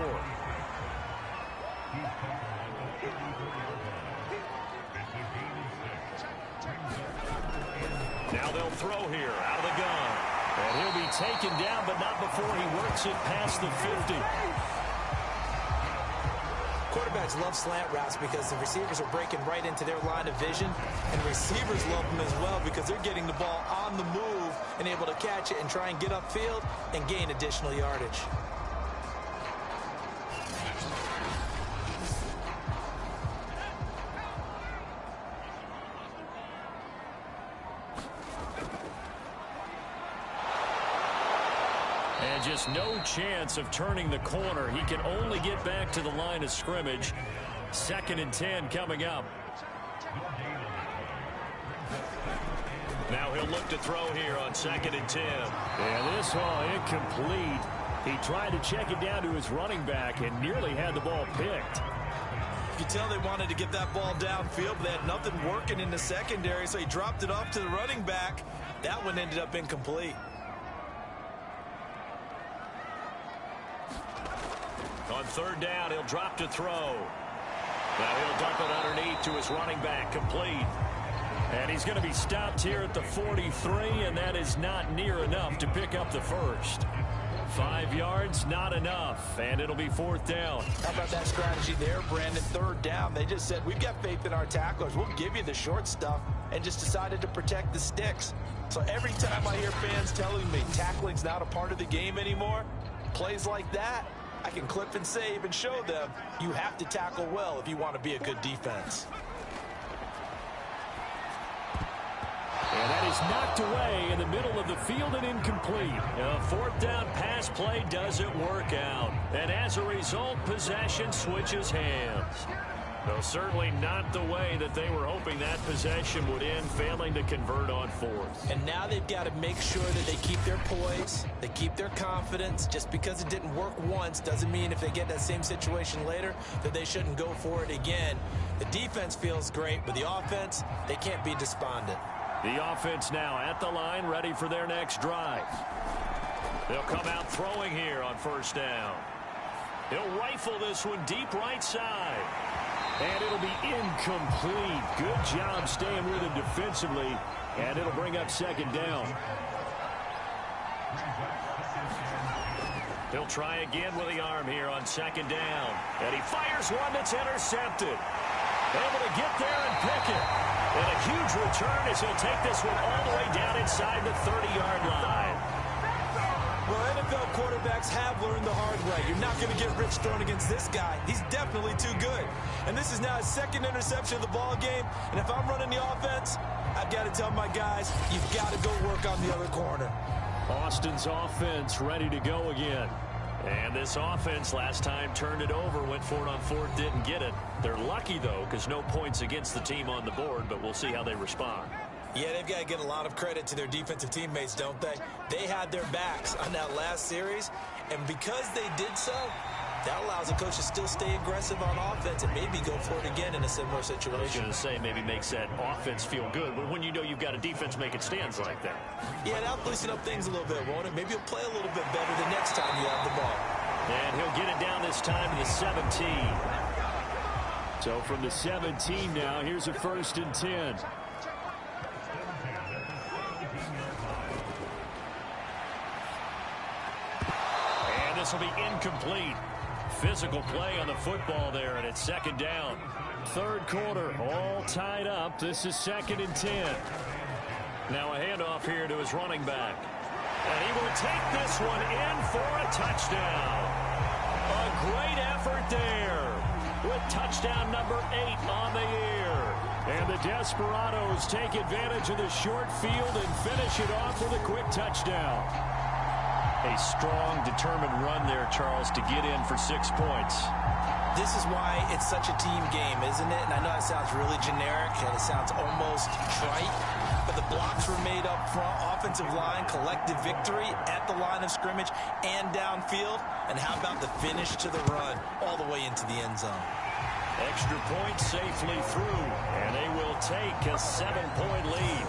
Now they'll throw here out of the gun. And he'll be taken down, but not before he works it past the 50. Quarterbacks love slant routes because the receivers are breaking right into their line of vision, and receivers love them as well because they're getting the ball on the move and able to catch it and try and get upfield and gain additional yardage. And just no chance of turning the corner. He can only get back to the line of scrimmage. 2nd and 10 coming up. Now he'll look to throw here on 2nd and 10. And this one incomplete. He tried to check it down to his running back and nearly had the ball picked. You could tell they wanted to get that ball downfield, but they had nothing working in the secondary, so he dropped it off to the running back. That one ended up incomplete. On 3rd down, he'll drop to throw. Now he'll dump it underneath to his running back, complete. And he's going to be stopped here at the 43, and that is not near enough to pick up the first. 5 yards, not enough, and it'll be 4th down. How about that strategy there, Brandon? 3rd down. They just said, we've got faith in our tacklers. We'll give you the short stuff, and just decided to protect the sticks. So every time I hear fans telling me tackling's not a part of the game anymore, plays like that, I can clip and save and show them you have to tackle well if you want to be a good defense. And that is knocked away in the middle of the field and incomplete. A 4th down pass play doesn't work out. And as a result, possession switches hands. Though certainly not the way that they were hoping that possession would end, failing to convert on 4th. And now they've got to make sure that they keep their poise, they keep their confidence. Just because it didn't work once doesn't mean if they get that same situation later that they shouldn't go for it again. The defense feels great, but the offense, they can't be despondent. The offense now at the line, ready for their next drive. They'll come out throwing here on 1st down. He'll rifle this one deep right side. And it'll be incomplete. Good job staying with him defensively. And it'll bring up 2nd down. He'll try again with the arm here on 2nd down. And he fires one that's intercepted. Able to get there and pick it. And a huge return as he'll take this one all the way down inside the 30-yard line. Well, NFL quarterbacks have learned the hard way. You're not going to get rich throwing against this guy. He's definitely too good. And this is now his 2nd interception of the ball game. And if I'm running the offense, I've got to tell my guys, you've got to go work on the other corner. Austin's offense ready to go again. And this offense last time turned it over, went for it on 4th, didn't get it. They're lucky, though, because no points against the team on the board, but we'll see how they respond. Yeah, they've got to get a lot of credit to their defensive teammates, don't they? They had their backs on that last series, and because they did so, that allows the coach to still stay aggressive on offense and maybe go for it again in a similar situation. I was going to say maybe makes that offense feel good, but when you know you've got a defense making stands like that. Yeah, that'll loosen up things a little bit, won't it? Maybe he'll play a little bit better the next time you have the ball. And he'll get it down this time to the 17. So from the 17 now, here's a 1st and 10. And this will be incomplete. Physical play on the football there, and it's 2nd down. 3rd quarter, all tied up. This is 2nd and 10. Now a handoff here to his running back. And he will take this one in for a touchdown. A great effort there with touchdown number 8 on the year. And the Desperados take advantage of the short field and finish it off with a quick touchdown. A strong, determined run there, Charles, to get in for 6 points. This is why it's such a team game, isn't it? And I know it sounds really generic and it sounds almost trite, but the blocks were made up front, offensive line, collective victory at the line of scrimmage and downfield. And how about the finish to the run all the way into the end zone? Extra point safely through, and they will take a 7-point lead.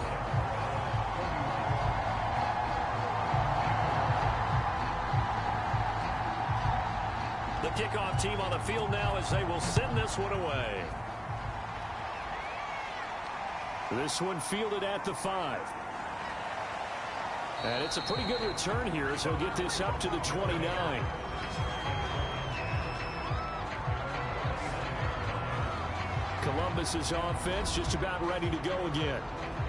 The kickoff team on the field now as they will send this one away. This one fielded at the 5. And it's a pretty good return here as he'll get this up to the 29. Columbus's offense just about ready to go again.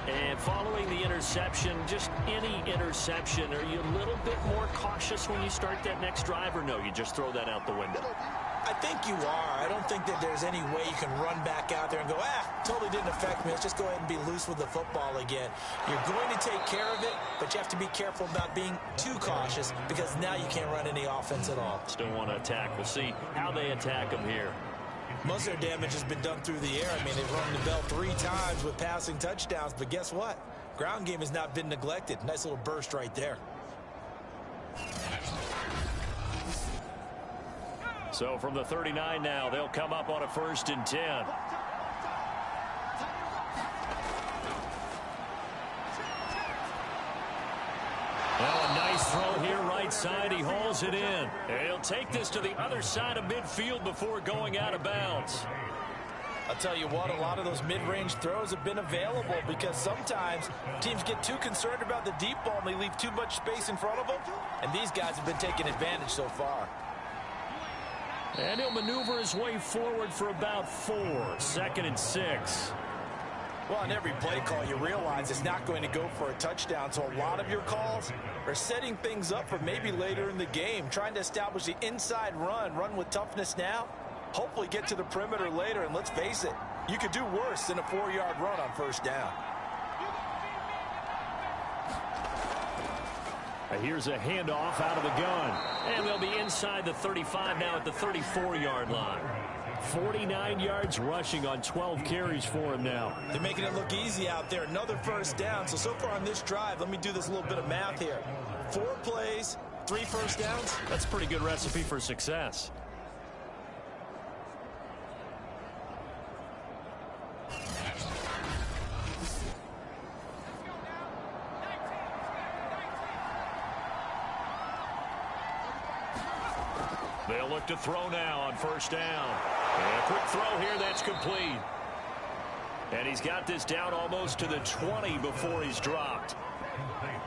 And following the interception, just any interception, are you a little bit more cautious when you start that next drive, or no, you just throw that out the window? I think you are. I don't think that there's any way you can run back out there and go, totally didn't affect me. Let's just go ahead and be loose with the football again. You're going to take care of it, but you have to be careful about being too cautious because now you can't run any offense at all. Still want to attack. We'll see how they attack them here. Most of their damage has been done through the air. I mean, they've rung the bell 3 times with passing touchdowns, but guess what? Ground game has not been neglected. Nice little burst right there. So from the 39 now, they'll come up on a 1st and 10. Well, a nice throw here right side. He hauls it in. And he'll take this to the other side of midfield before going out of bounds. I'll tell you what, a lot of those mid-range throws have been available because sometimes teams get too concerned about the deep ball and they leave too much space in front of them. And these guys have been taking advantage so far. And he'll maneuver his way forward for about 4. 2nd and 6. Well, on every play call, you realize it's not going to go for a touchdown. So a lot of your calls are setting things up for maybe later in the game, trying to establish the inside run with toughness now, hopefully get to the perimeter later. And let's face it, you could do worse than a 4-yard run on 1st down. Here's a handoff out of the gun. And they'll be inside the 35 now at the 34-yard line. 49 yards rushing on 12 carries for him now. They're making it look easy out there. Another 1st down. So far on this drive, let me do this little bit of math here. 4 plays, 3 1st downs. That's a pretty good recipe for success. They'll look to throw now on 1st down. And a quick throw here, that's complete. And he's got this down almost to the 20 before he's dropped.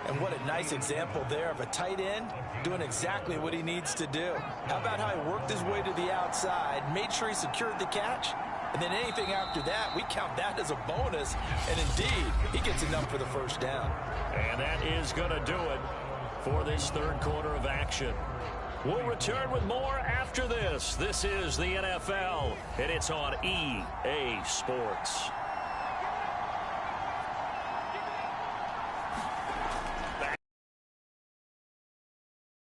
And what a nice example there of a tight end doing exactly what he needs to do. How about how he worked his way to the outside, made sure he secured the catch, and then anything after that, we count that as a bonus. And indeed, he gets enough for the 1st down. And that is going to do it for this 3rd quarter of action. We'll return with more after this. This is the NFL, and it's on EA Sports.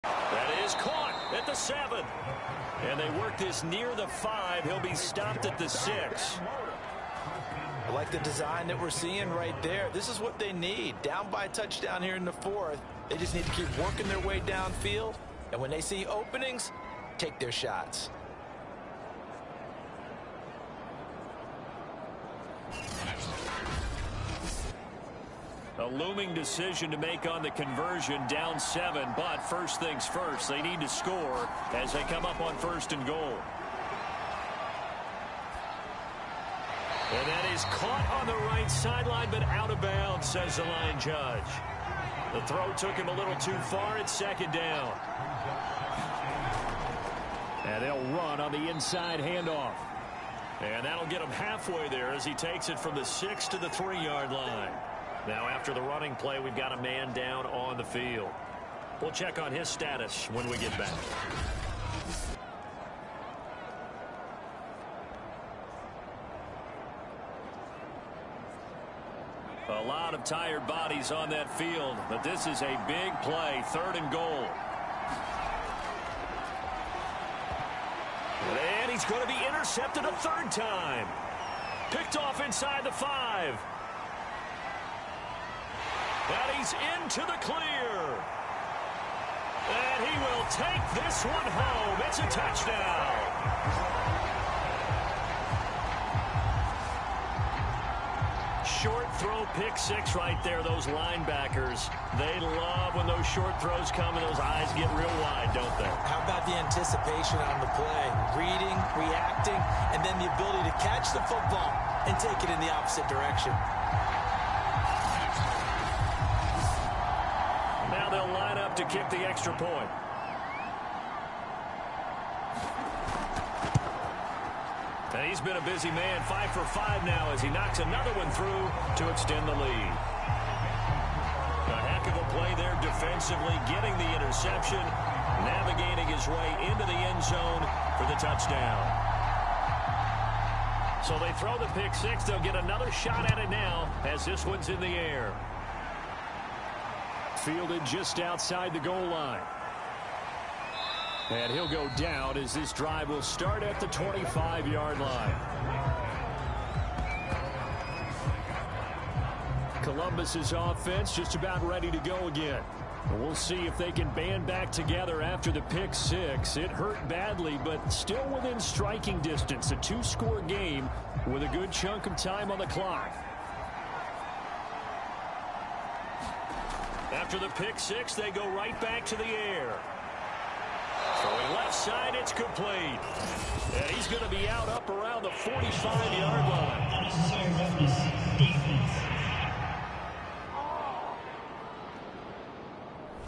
That is caught at the 7. And they work this near the 5. He'll be stopped at the 6. I like the design that we're seeing right there. This is what they need. Down by a touchdown here in the 4th. They just need to keep working their way downfield. And when they see openings, take their shots. A looming decision to make on the conversion, down 7. But first things first, they need to score as they come up on 1st and goal. And that is caught on the right sideline, but out of bounds, says the line judge. The throw took him a little too far. It's second down. And they'll run on the inside handoff. And that'll get him halfway there as he takes it from the 6 to the 3-yard line. Now after the running play, we've got a man down on the field. We'll check on his status when we get back. A lot of tired bodies on that field, but this is a big play, 3rd and goal. And he's going to be intercepted a 3rd time. Picked off inside the 5. And he's into the clear. And he will take this one home. It's a touchdown. Short throw, pick 6 right there. Those linebackers, they love when those short throws come and those eyes get real wide, don't they? How about the anticipation on the play? Reading, reacting, and then the ability to catch the football and take it in the opposite direction. Now they'll line up to kick the extra point. And he's been a busy man, 5 for 5 now as he knocks another one through to extend the lead. A heck of a play there defensively, getting the interception, navigating his way into the end zone for the touchdown. So they throw the pick 6. They'll get another shot at it now as this one's in the air. Fielded just outside the goal line. And he'll go down as this drive will start at the 25-yard line. Columbus's offense just about ready to go again. We'll see if they can band back together after the pick 6. It hurt badly, but still within striking distance. A 2-score game with a good chunk of time on the clock. After the pick 6, they go right back to the air. Throwing left side, it's complete. And he's going to be out up around the 45-yard line.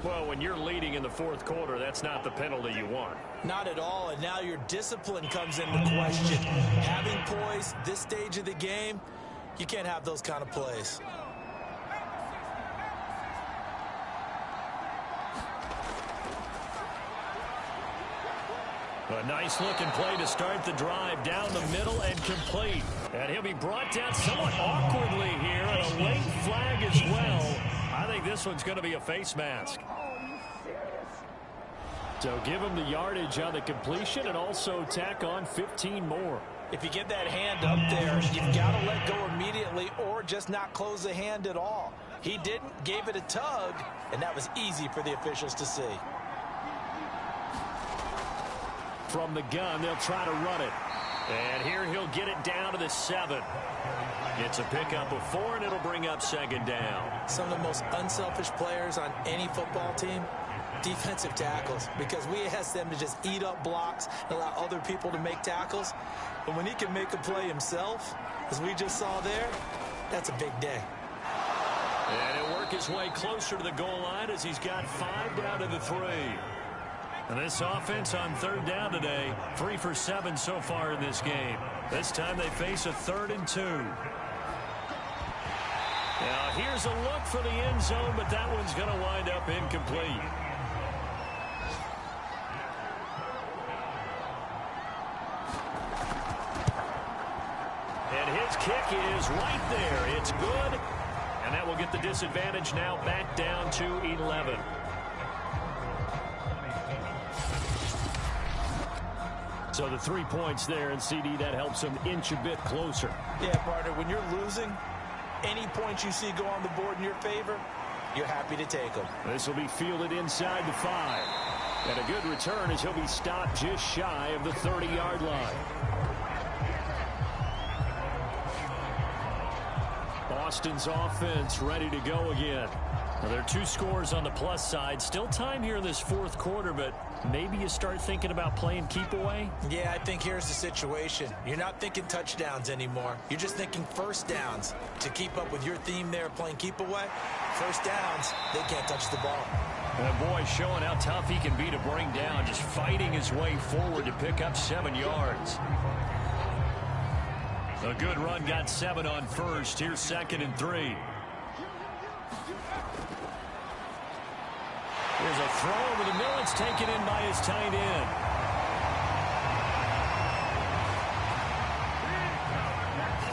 Well, when you're leading in the 4th quarter, that's not the penalty you want. Not at all, and now your discipline comes into question. Having poise this stage of the game, you can't have those kind of plays. A nice-looking play to start the drive down the middle and complete. And he'll be brought down somewhat awkwardly here, and a late flag as well. I think this one's going to be a face mask. So give him the yardage on the completion and also tack on 15 more. If you get that hand up there, you've got to let go immediately or just not close the hand at all. He didn't, gave it a tug, and that was easy for the officials to see. From the gun, they'll try to run it. And here he'll get it down to the 7. Gets a pickup of 4, and it'll bring up 2nd down. Some of the most unselfish players on any football team, defensive tackles, because we ask them to just eat up blocks and allow other people to make tackles. But when he can make a play himself, as we just saw there, that's a big day. And he'll work his way closer to the goal line as he's got 5 down to the 3. And this offense on 3rd down today, 3 for 7 so far in this game. This time they face a 3rd and 2. Now here's a look for the end zone, but that one's going to wind up incomplete. And his kick is right there. It's good. And that will get the disadvantage now back down to 11. So the 3 points there, and CD, that helps them inch a bit closer. Yeah, partner, when you're losing, any points you see go on the board in your favor, you're happy to take them. This will be fielded inside the 5. And a good return as he'll be stopped just shy of the 30-yard line. Boston's offense ready to go again. Now, there are 2 scores on the plus side. Still time here in this fourth quarter, but maybe you start thinking about playing keep away? Yeah, I think here's the situation. You're not thinking touchdowns anymore. You're just thinking first downs. To keep up with your theme there, playing keep away, first downs, they can't touch the ball. And boy, showing how tough he can be to bring down, just fighting his way forward to pick up 7 yards. A good run, got 7 on first. Here's 2nd and 3. There's a throw over the middle. It's taken in by his tight end.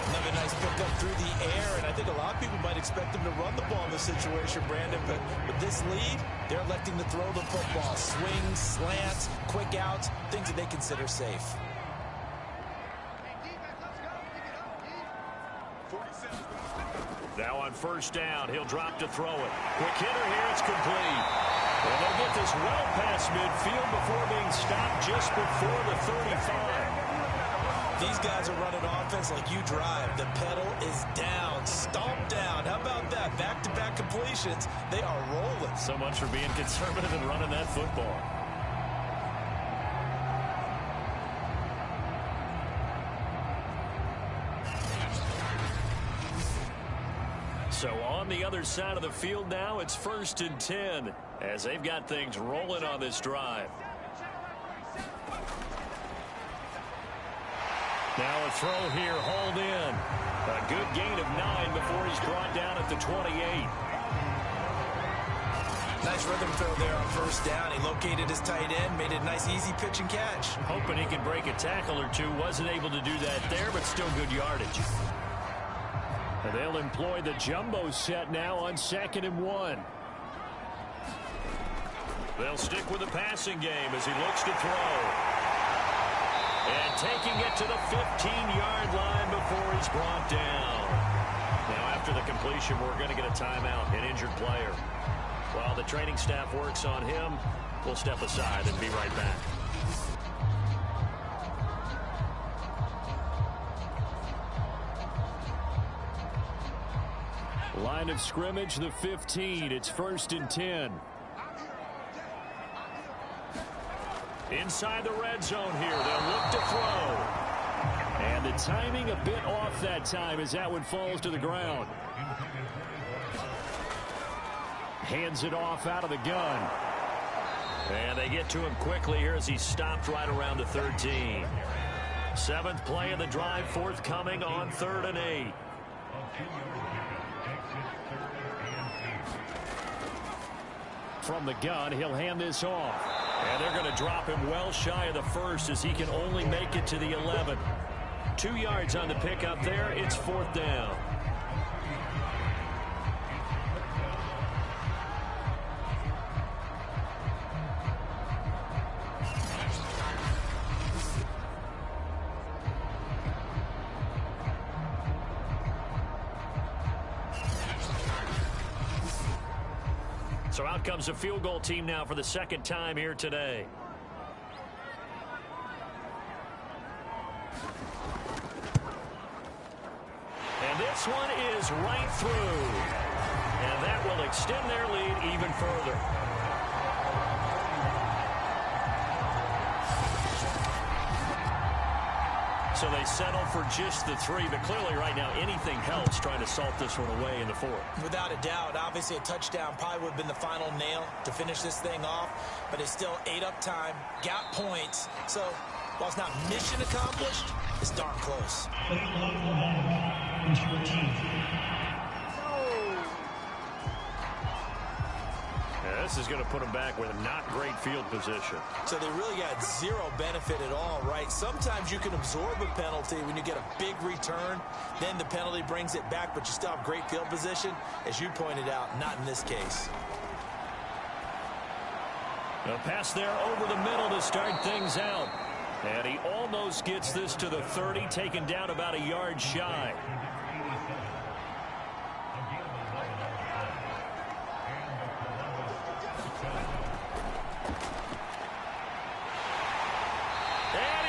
Another nice pickup through the air, and I think a lot of people might expect him to run the ball in this situation, Brandon, but with this lead, they're electing to throw the football. Swings, slants, quick outs, things that they consider safe. Now on first down, he'll drop to throw it. Quick hitter here, it's complete. And they'll get this well past midfield before being stopped just before the 35. These guys are running offense like you drive. The pedal is down, stomp down. How about that? Back-to-back completions. They are rolling. So much for being conservative and running that football. So on the other side of the field now, it's 1st and 10 as they've got things rolling on this drive. Now a throw here, hauled in. A good gain of 9 before he's brought down at the 28. Nice rhythm throw there on first down. He located his tight end, made it a nice easy pitch and catch. Hoping he could break a tackle or two. Wasn't able to do that there, but still good yardage. And they'll employ the jumbo set now on 2nd and 1. They'll stick with the passing game as he looks to throw. And taking it to the 15-yard line before he's brought down. Now after the completion, we're going to get a timeout, an injured player. While the training staff works on him, we'll step aside and be right back. Line of scrimmage, the 15. It's 1st and 10. Inside the red zone here. They'll look to throw. And the timing a bit off that time as that one falls to the ground. Hands it off out of the gun. And they get to him quickly here as he stopped right around the 13. 7th play of the drive forthcoming on 3rd and 8. From the gun, he'll hand this off. And they're going to drop him well shy of the 1st as he can only make it to the 11. 2 yards on the pickup there. It's 4th down. So out comes a field goal team now for the 2nd time here today. And this one is right through. And that will extend their lead even further. So they settle for just the 3, but clearly right now anything helps trying to salt this one away in the 4th. Without a doubt, obviously a touchdown probably would have been the final nail to finish this thing off, but it's still 8 up time, got points. So while it's not mission accomplished, it's darn close. This is going to put them back with not great field position. So they really got zero benefit at all, right? Sometimes you can absorb a penalty when you get a big return. Then the penalty brings it back, but you still have great field position. As you pointed out, not in this case. A pass there over the middle to start things out. And he almost gets this to the 30, taken down about a yard shy.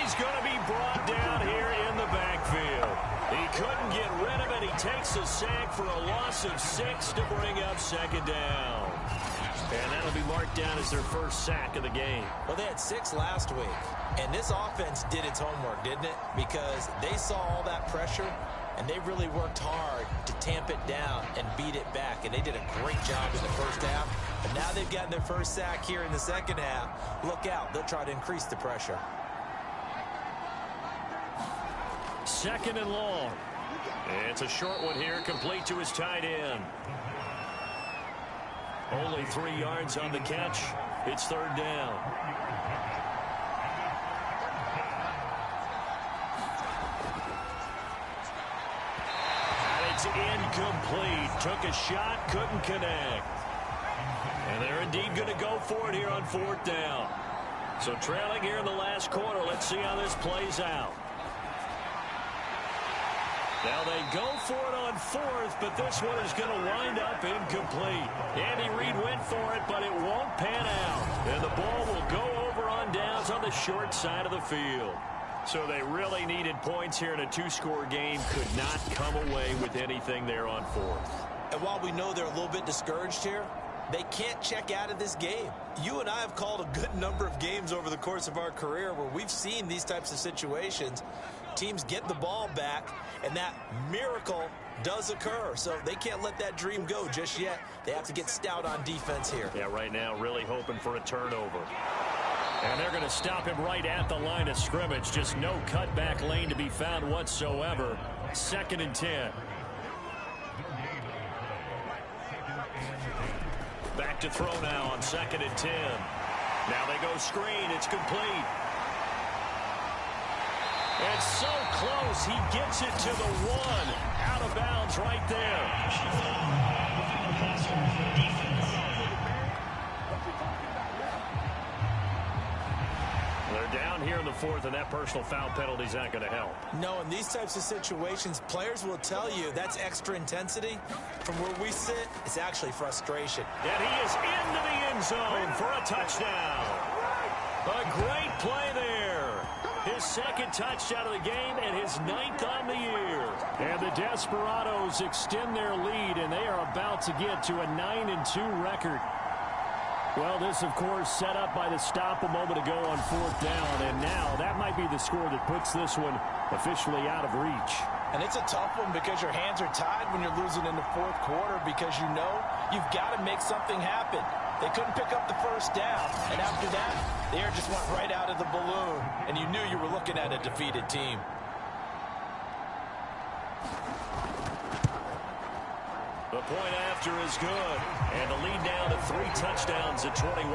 he's going to be brought down here in the backfield. He couldn't get rid of it. He takes a sack for a loss of 6 to bring up second down. And that'll be marked down as their first sack of the game. Well, they had 6 last week, and this offense did its homework, didn't it? Because they saw all that pressure, and they really worked hard to tamp it down and beat it back, and they did a great job in the first half. But now they've gotten their first sack here in the second half. Look out. They'll try to increase the pressure. Second and long. It's a short one here, complete to his tight end. Only 3 yards on the catch. It's third down. And it's incomplete. Took a shot, couldn't connect. And they're indeed going to go for it here on fourth down. So trailing here in the last quarter. Let's see how this plays out. Now they go for it on fourth, but this one is going to wind up incomplete. Andy Reid went for it, but it won't pan out. And the ball will go over on downs on the short side of the field. So they really needed points here in a 2-score game. Could not come away with anything there on fourth. And while we know they're a little bit discouraged here, they can't check out of this game. You and I have called a good number of games over the course of our career where we've seen these types of situations. Teams get the ball back, and that miracle does occur. So they can't let that dream go just yet. They have to get stout on defense here. Yeah, right now really hoping for a turnover. And they're going to stop him right at the line of scrimmage. Just no cutback lane to be found whatsoever. 2nd and 10. Back to throw now on 2nd and 10. Now they go screen. It's complete. It's so close. He gets it to the 1. Out of bounds right there. They're down here in the 4th, and that personal foul penalty is not going to help. No, in these types of situations, players will tell you that's extra intensity. From where we sit, it's actually frustration. And he is into the end zone for a touchdown. A great play there. His 2nd touchdown of the game and his 9th on the year. And the Desperados extend their lead, and they are about to get to a 9-2 record. Well, this, of course, set up by the stop a moment ago on fourth down, and now that might be the score that puts this one officially out of reach. And it's a tough one because your hands are tied when you're losing in the fourth quarter because you know you've got to make something happen. They couldn't pick up the first down, and after that, the air just went right out of the balloon, and you knew you were looking at a defeated team. The point after is good, and the lead down to 3 touchdowns at 21.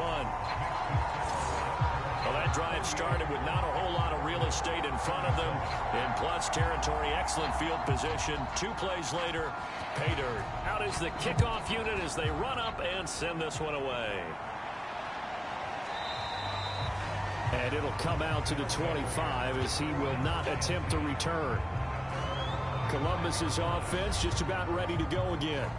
Well, that drive started with not a whole lot of real estate in front of them. In plus territory, excellent field position. 2 plays later, pay dirt. Out is the kickoff unit as they run up and send this one away. And it'll come out to the 25 as he will not attempt to return. Columbus's offense just about ready to go again.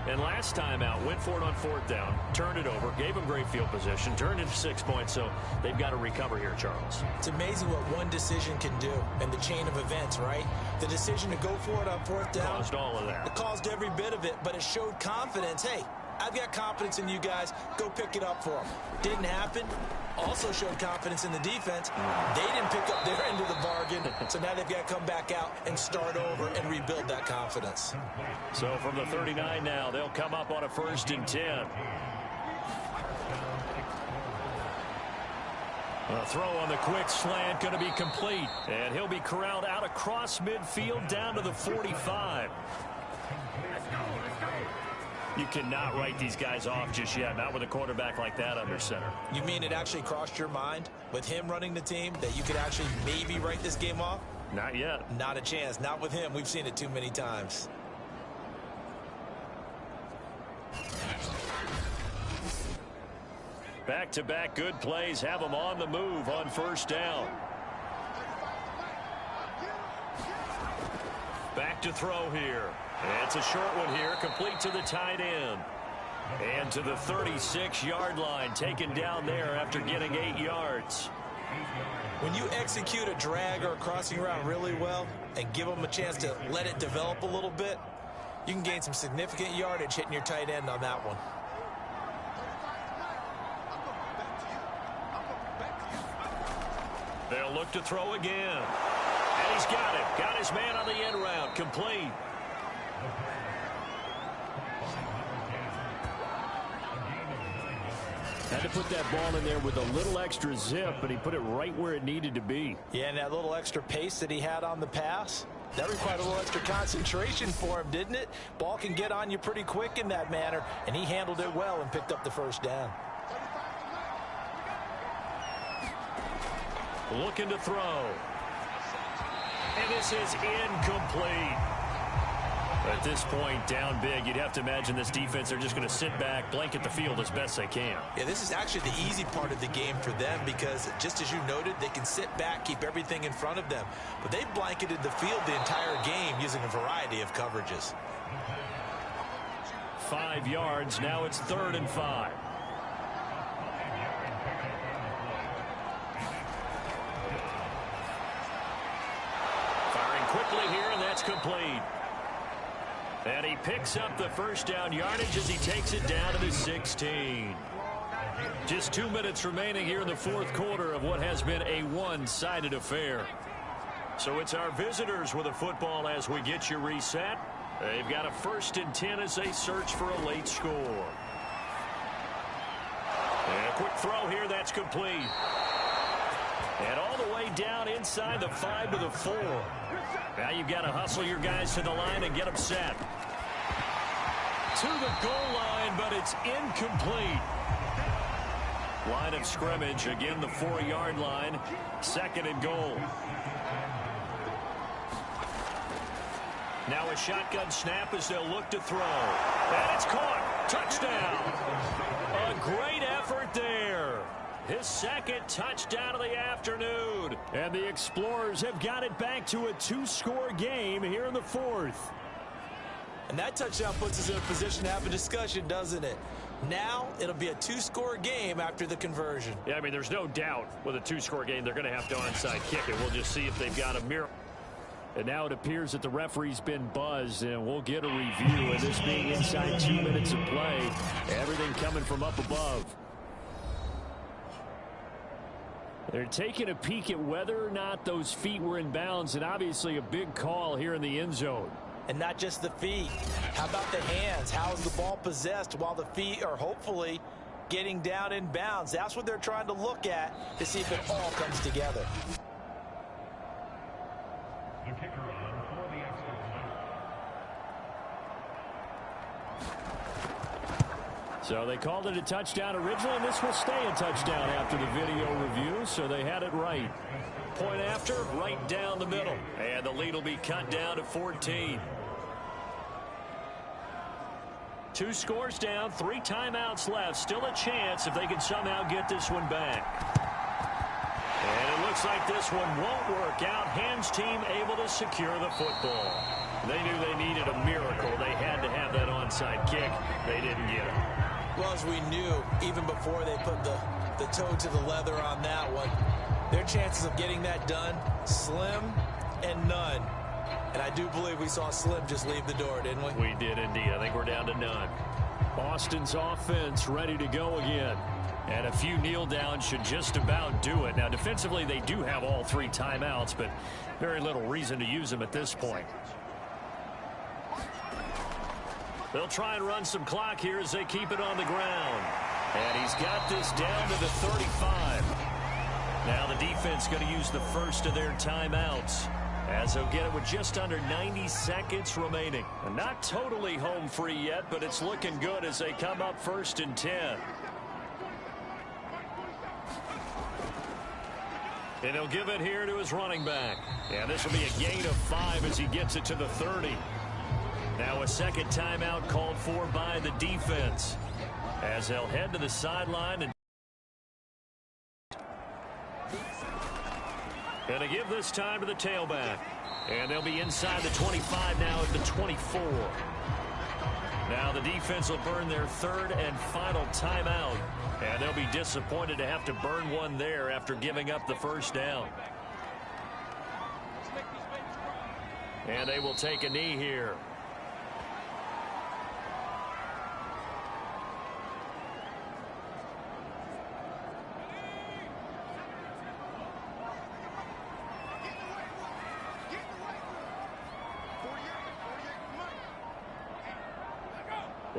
And last time out, went for it on fourth down, turned it over, gave him great field position, turned it to 6 points, so they've got to recover here, Charles. It's amazing what one decision can do in the chain of events, right? The decision to go for it on fourth down caused all of that. It caused every bit of it, but it showed confidence. Hey, I've got confidence in you guys. Go pick it up for them. Didn't happen. Also showed confidence in the defense. They didn't pick up their end of the bargain, so now they've got to come back out and start over and rebuild that confidence. So from the 39 now, they'll come up on a 1st and 10. A throw on the quick slant going to be complete, and he'll be corralled out across midfield down to the 45. You cannot write these guys off just yet, not with a quarterback like that under center. You mean it actually crossed your mind with him running the team that you could actually maybe write this game off? Not yet. Not a chance. Not with him. We've seen it too many times. Back-to-back good plays have them on the move on first down. Back to throw here. It's a short one here, complete to the tight end. And to the 36-yard line, taken down there after getting 8 yards. When you execute a drag or a crossing route really well and give them a chance to let it develop a little bit, you can gain some significant yardage hitting your tight end on that one. They'll look to throw again. And he's got it. Got his man on the end route. Complete. Had to put that ball in there with a little extra zip, but he put it right where it needed to be. Yeah, and that little extra pace that he had on the pass, that required a little extra concentration for him, didn't it? Ball can get on you pretty quick in that manner, and he handled it well and picked up the first down. Looking to throw. And this is incomplete. At this point, down big, you'd have to imagine this defense, they're just going to sit back, blanket the field as best they can. Yeah, this is actually the easy part of the game for them because, just as you noted, they can sit back, keep everything in front of them. But they've blanketed the field the entire game using a variety of coverages. 5 yards. Now it's 3rd and 5. Firing quickly here, and that's complete. And he picks up the first down yardage as he takes it down to the 16. Just 2 minutes remaining here in the 4th quarter of what has been a one-sided affair. So it's our visitors with a football as we get you reset. They've got a 1st and 10 as they search for a late score. And a quick throw here, that's complete. And all the way down inside the 5 to the 4. Now you've got to hustle your guys to the line and get them set. To the goal line, but it's incomplete. Line of scrimmage, again the 4-yard line. 2nd and goal. Now a shotgun snap as they'll look to throw. And it's caught. Touchdown. A great effort there. His 2nd touchdown of the afternoon. And the Explorers have got it back to a 2-score game here in the 4th. And that touchdown puts us in a position to have a discussion, doesn't it? Now it'll be a 2-score game after the conversion. Yeah, I mean, there's no doubt with a 2-score game they're going to have to onside kick it. We'll just see if they've got a miracle. And now it appears that the referee's been buzzed, and we'll get a review. And this being inside 2 minutes of play, everything coming from up above. They're taking a peek at whether or not those feet were in bounds, and obviously a big call here in the end zone. And not just the feet. How about the hands? How is the ball possessed while the feet are hopefully getting down in bounds? That's what they're trying to look at to see if it all comes together. The kicker on for the extra point. So they called it a touchdown originally, and this will stay a touchdown after the video review, so they had it right. Point after, right down the middle. And the lead will be cut down to 14. 2 scores down, 3 timeouts left. Still a chance if they can somehow get this one back. And it looks like this one won't work out. Hands team able to secure the football. They knew they needed a miracle. They had to have that onside kick. They didn't get it. Well, as we knew, even before they put the toe to the leather on that one, their chances of getting that done, slim and none. And I do believe we saw Slim just leave the door, didn't we? We did indeed. I think we're down to none. Austin's offense ready to go again. And a few kneel downs should just about do it. Now, defensively, they do have all 3 timeouts, but very little reason to use them at this point. They'll try and run some clock here as they keep it on the ground. And he's got this down to the 35. Now the defense going to use the first of their timeouts, as they'll get it with just under 90 seconds remaining. And not totally home free yet, but it's looking good as they come up 1st and 10. And he'll give it here to his running back. And this will be a gain of 5 as he gets it to the 30. Now a 2nd timeout called for by the defense, as they'll head to the sideline and to give this time to the tailback. And they'll be inside the 25 now at the 24. Now the defense will burn their third and final timeout. And they'll be disappointed to have to burn one there after giving up the first down. And they will take a knee here.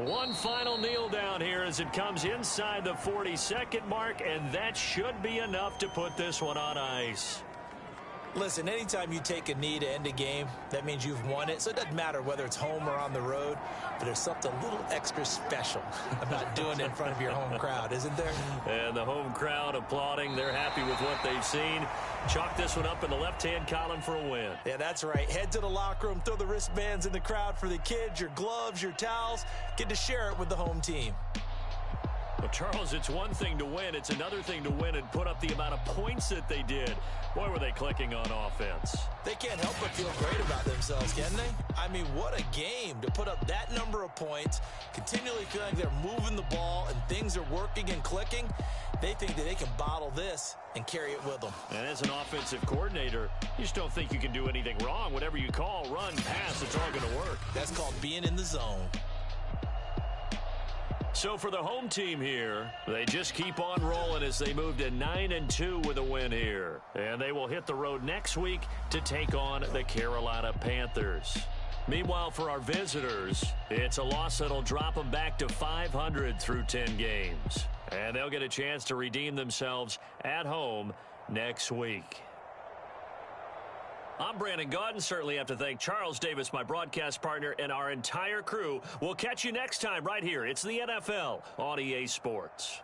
One final kneel down here as it comes inside the 40-second mark, and that should be enough to put this one on ice. Listen, anytime you take a knee to end a game, that means you've won it. So it doesn't matter whether it's home or on the road, but there's something a little extra special about doing it in front of your home crowd, isn't there? And the home crowd applauding. They're happy with what they've seen. Chalk this one up in the left-hand column for a win. Yeah, that's right. Head to the locker room, throw the wristbands in the crowd for the kids, your gloves, your towels. Get to share it with the home team. Well, Charles, it's one thing to win. It's another thing to win and put up the amount of points that they did. Boy, were they clicking on offense. They can't help but feel great about themselves, can they? I mean, what a game to put up that number of points, continually feeling they're moving the ball and things are working and clicking. They think that they can bottle this and carry it with them. And as an offensive coordinator, you just don't think you can do anything wrong. Whatever you call, run, pass, it's all going to work. That's called being in the zone. So for the home team here, they just keep on rolling as they move to 9-2 with a win here. And they will hit the road next week to take on the Carolina Panthers. Meanwhile, for our visitors, it's a loss that'll drop them back to 500 through 10 games. And they'll get a chance to redeem themselves at home next week. I'm Brandon Gaudin. Certainly have to thank Charles Davis, my broadcast partner, and our entire crew. We'll catch you next time right here. It's the NFL on EA Sports.